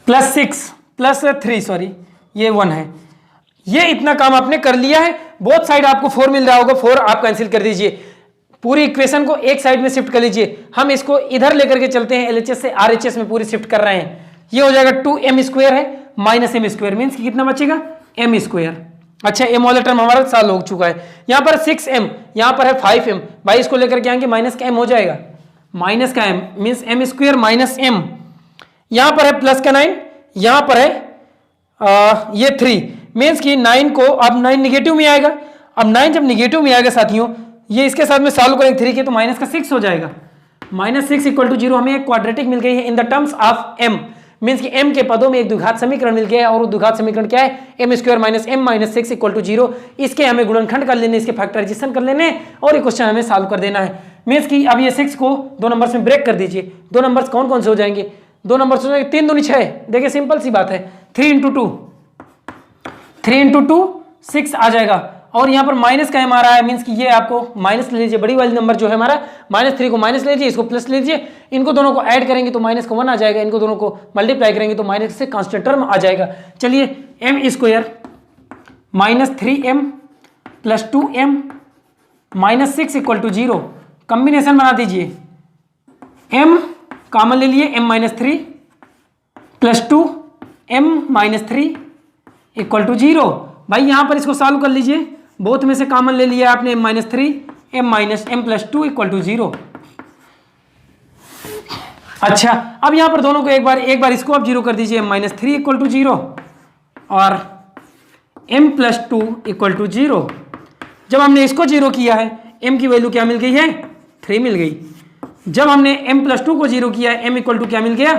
Speaker 1: plus 6 plus 3 sorry ये 1 है। ये इतना काम आपने कर लिया है। बोथ साइड आपको 4 मिल रहा होगा, 4 आप कैंसिल कर दीजिए, पूरी इक्वेशन को एक साइड में शिफ्ट कर लीजिए। हम इसको इधर लेकर के चलते हैं, LHS से RHS में पूरी शिफ्ट कर रहे हैं। ये हो जाएगा 2m स्क्वायर है माइनस m स्क्वायर मीन्स कि कितना बचेगा? m square. अच्छा m वाला टर्म हमारा सॉल्व हो चुका है। यहाँ पर 6m, यहाँ पर है 5m, भाई इसको लेकर के आएंगे माइनस का m हो जाएगा, माइनस का m means m square minus m, यहाँ पर है प्लस का 9, यहाँ पर है ये 3 मीन्स कि 9 को अब 9 निगेटिव में आएगा। अब 9 जब निगेटिव में आएगा साथियों, ये इसके साथ में सॉल्व करेंगे 3 के तो माइनस का 6 हो जाएगा। -6 = 0 हमें एक क्वाड्रेटिक मिल गई है in the terms of m means कि m के पदों में एक द्विघात समीकरण मिल गया है, और वो द्विघात समीकरण क्या है, m square minus m minus 6 equal to 0। इसके हमें गुणनखंड कर लेने, इसके फैक्टराइजेशन कर लेने, और ये क्वेश्चन हमें सॉल्व कर देना है। मीन्स कि अब ये 6 को 2 नंबर्स में ब्रेक कर दीजिए। 2 नंबर्स कौन कौन से हो जाएंगे, 2 नंबर्स हो जाएंगे 3 दूनी 6। देखिए सिंपल सी बात है, 3 इंटू 2 6 आ जाएगा, और यहाँ पर माइनस का m आ रहा है, मीन्स कि ये आपको माइनस ले लीजिए, बड़ी वाली नंबर जो है हमारा -3 को माइनस ले लीजिए, इसको प्लस ले लीजिए, इनको दोनों को ऐड करेंगे तो माइनस का 1 आ जाएगा, इनको दोनों को मल्टीप्लाई करेंगे तो माइनस से कांस्टेंट टर्म आ जाएगा। चलिए m square -3m plus 2m minus 6 equal to 0 combination बना दीजिए। m कॉमन ले लिए, m minus 3 plus 2m minus 3 equal to 0। भाई यहां पर इसको सॉल्व कर लीजिए, बोथ में से कॉमन ले लिया आपने m minus 3 m minus m plus 2 equal to 0। अच्छा, अब यहां पर दोनों को एक बार इसको आप 0 कर दीजिए, m माइनस 3 इक्वल टू 0 और m प्लस 2 इक्वल टू 0। जब हमने इसको 0 किया है, m की वैल्यू क्या मिल गई है, 3 मिल गई। जब हमने m प्लस 2 को 0 किया है, m इक्वल टू क्या मिल गया,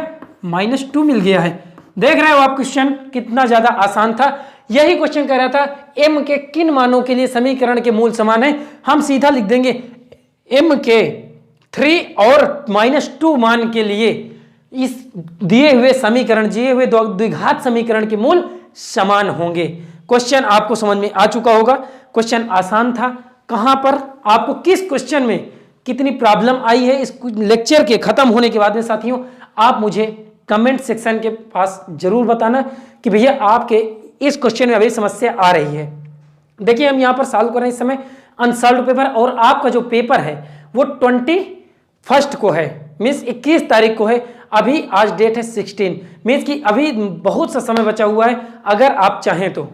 Speaker 1: -2 मिल गया है। देख रहे हो आप क्वेश्चन कितना ज्यादा आसान था। यही क्वेश्चन कह रहा था m के किन मानों के लिए समीकरण के मूल समान है। हम सीधा लिख देंगे m के 3 और -2 मान के लिए इस दिए हुए समीकरण, दिए हुए द्विघात समीकरण के मूल समान होंगे। क्वेश्चन आपको समझ में आ चुका होगा, क्वेश्चन आसान था। कहां पर आपको किस क्वेश्चन में कितनी प्रॉब्लम आई है, इस लेक्चर के खत्म होने के बाद में साथियों आप मुझे कमेंट सेक्शन के पास जरूर बताना कि भैया आपके इस क्वेश्चन में अभी समस्या आ रही है। देखिए हम यहां पर सॉल्व कर रहे हैं इस समय अनसॉल्व्ड पेपर, और आपका जो पेपर है वो 21 को है, मीन्स 21 तारीख को है। अभी आज डेट है 16, मीन्स कि अभी बहुत सा समय बचा हुआ है। अगर आप चाहें तो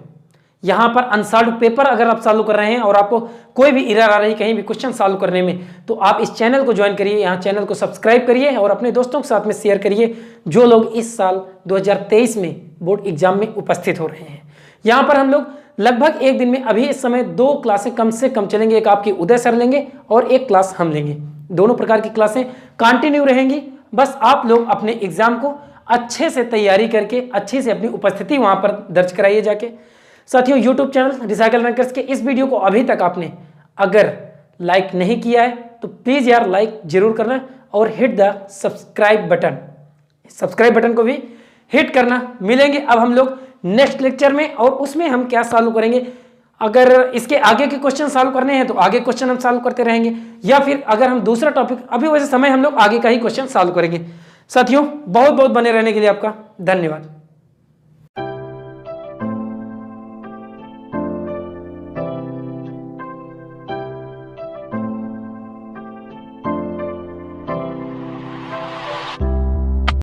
Speaker 1: यहां पर अनसॉल्व्ड पेपर अगर आप सॉल्व कर रहे हैं और आपको कोई भी एरर आ रही कहीं भी क्वेश्चन सॉल्व करने में, तो आप इस चैनल को ज्वाइन करिए, यहाँ चैनल को सब्सक्राइब करिए और अपने दोस्तों के साथ में शेयर करिए जो लोग इस साल 2023 में बोर्ड एग्जाम में उपस्थित हो रहे हैं। यहाँ पर हम लोग लगभग एक दिन में अभी इस समय 2 क्लासें कम से कम चलेंगे, एक आपकी उदय सर लेंगे और एक क्लास हम लेंगे। दोनों प्रकार की क्लासें कंटिन्यू रहेंगी। बस आप लोग अपने एग्जाम को अच्छे से तैयारी करके अच्छी से अपनी उपस्थिति वहां पर दर्ज कराइए जाके। साथियों यूट्यूब चैनल रिसाइकल रैंकर्स के इस वीडियो को अभी तक आपने अगर लाइक नहीं किया है तो प्लीज यार लाइक जरूर करना और हिट द सब्सक्राइब बटन को भी हिट करना। मिलेंगे अब हम लोग नेक्स्ट लेक्चर में, और उसमें हम क्या सॉल्व करेंगे। अगर इसके आगे के क्वेश्चन सॉल्व करने हैं तो आगे क्वेश्चन हम सॉल्व करते रहेंगे, या फिर अगर हम दूसरा टॉपिक, अभी वैसे समय हम लोग आगे का ही क्वेश्चन सॉल्व करेंगे। साथियों बहुत बहुत बने रहने के लिए आपका धन्यवाद।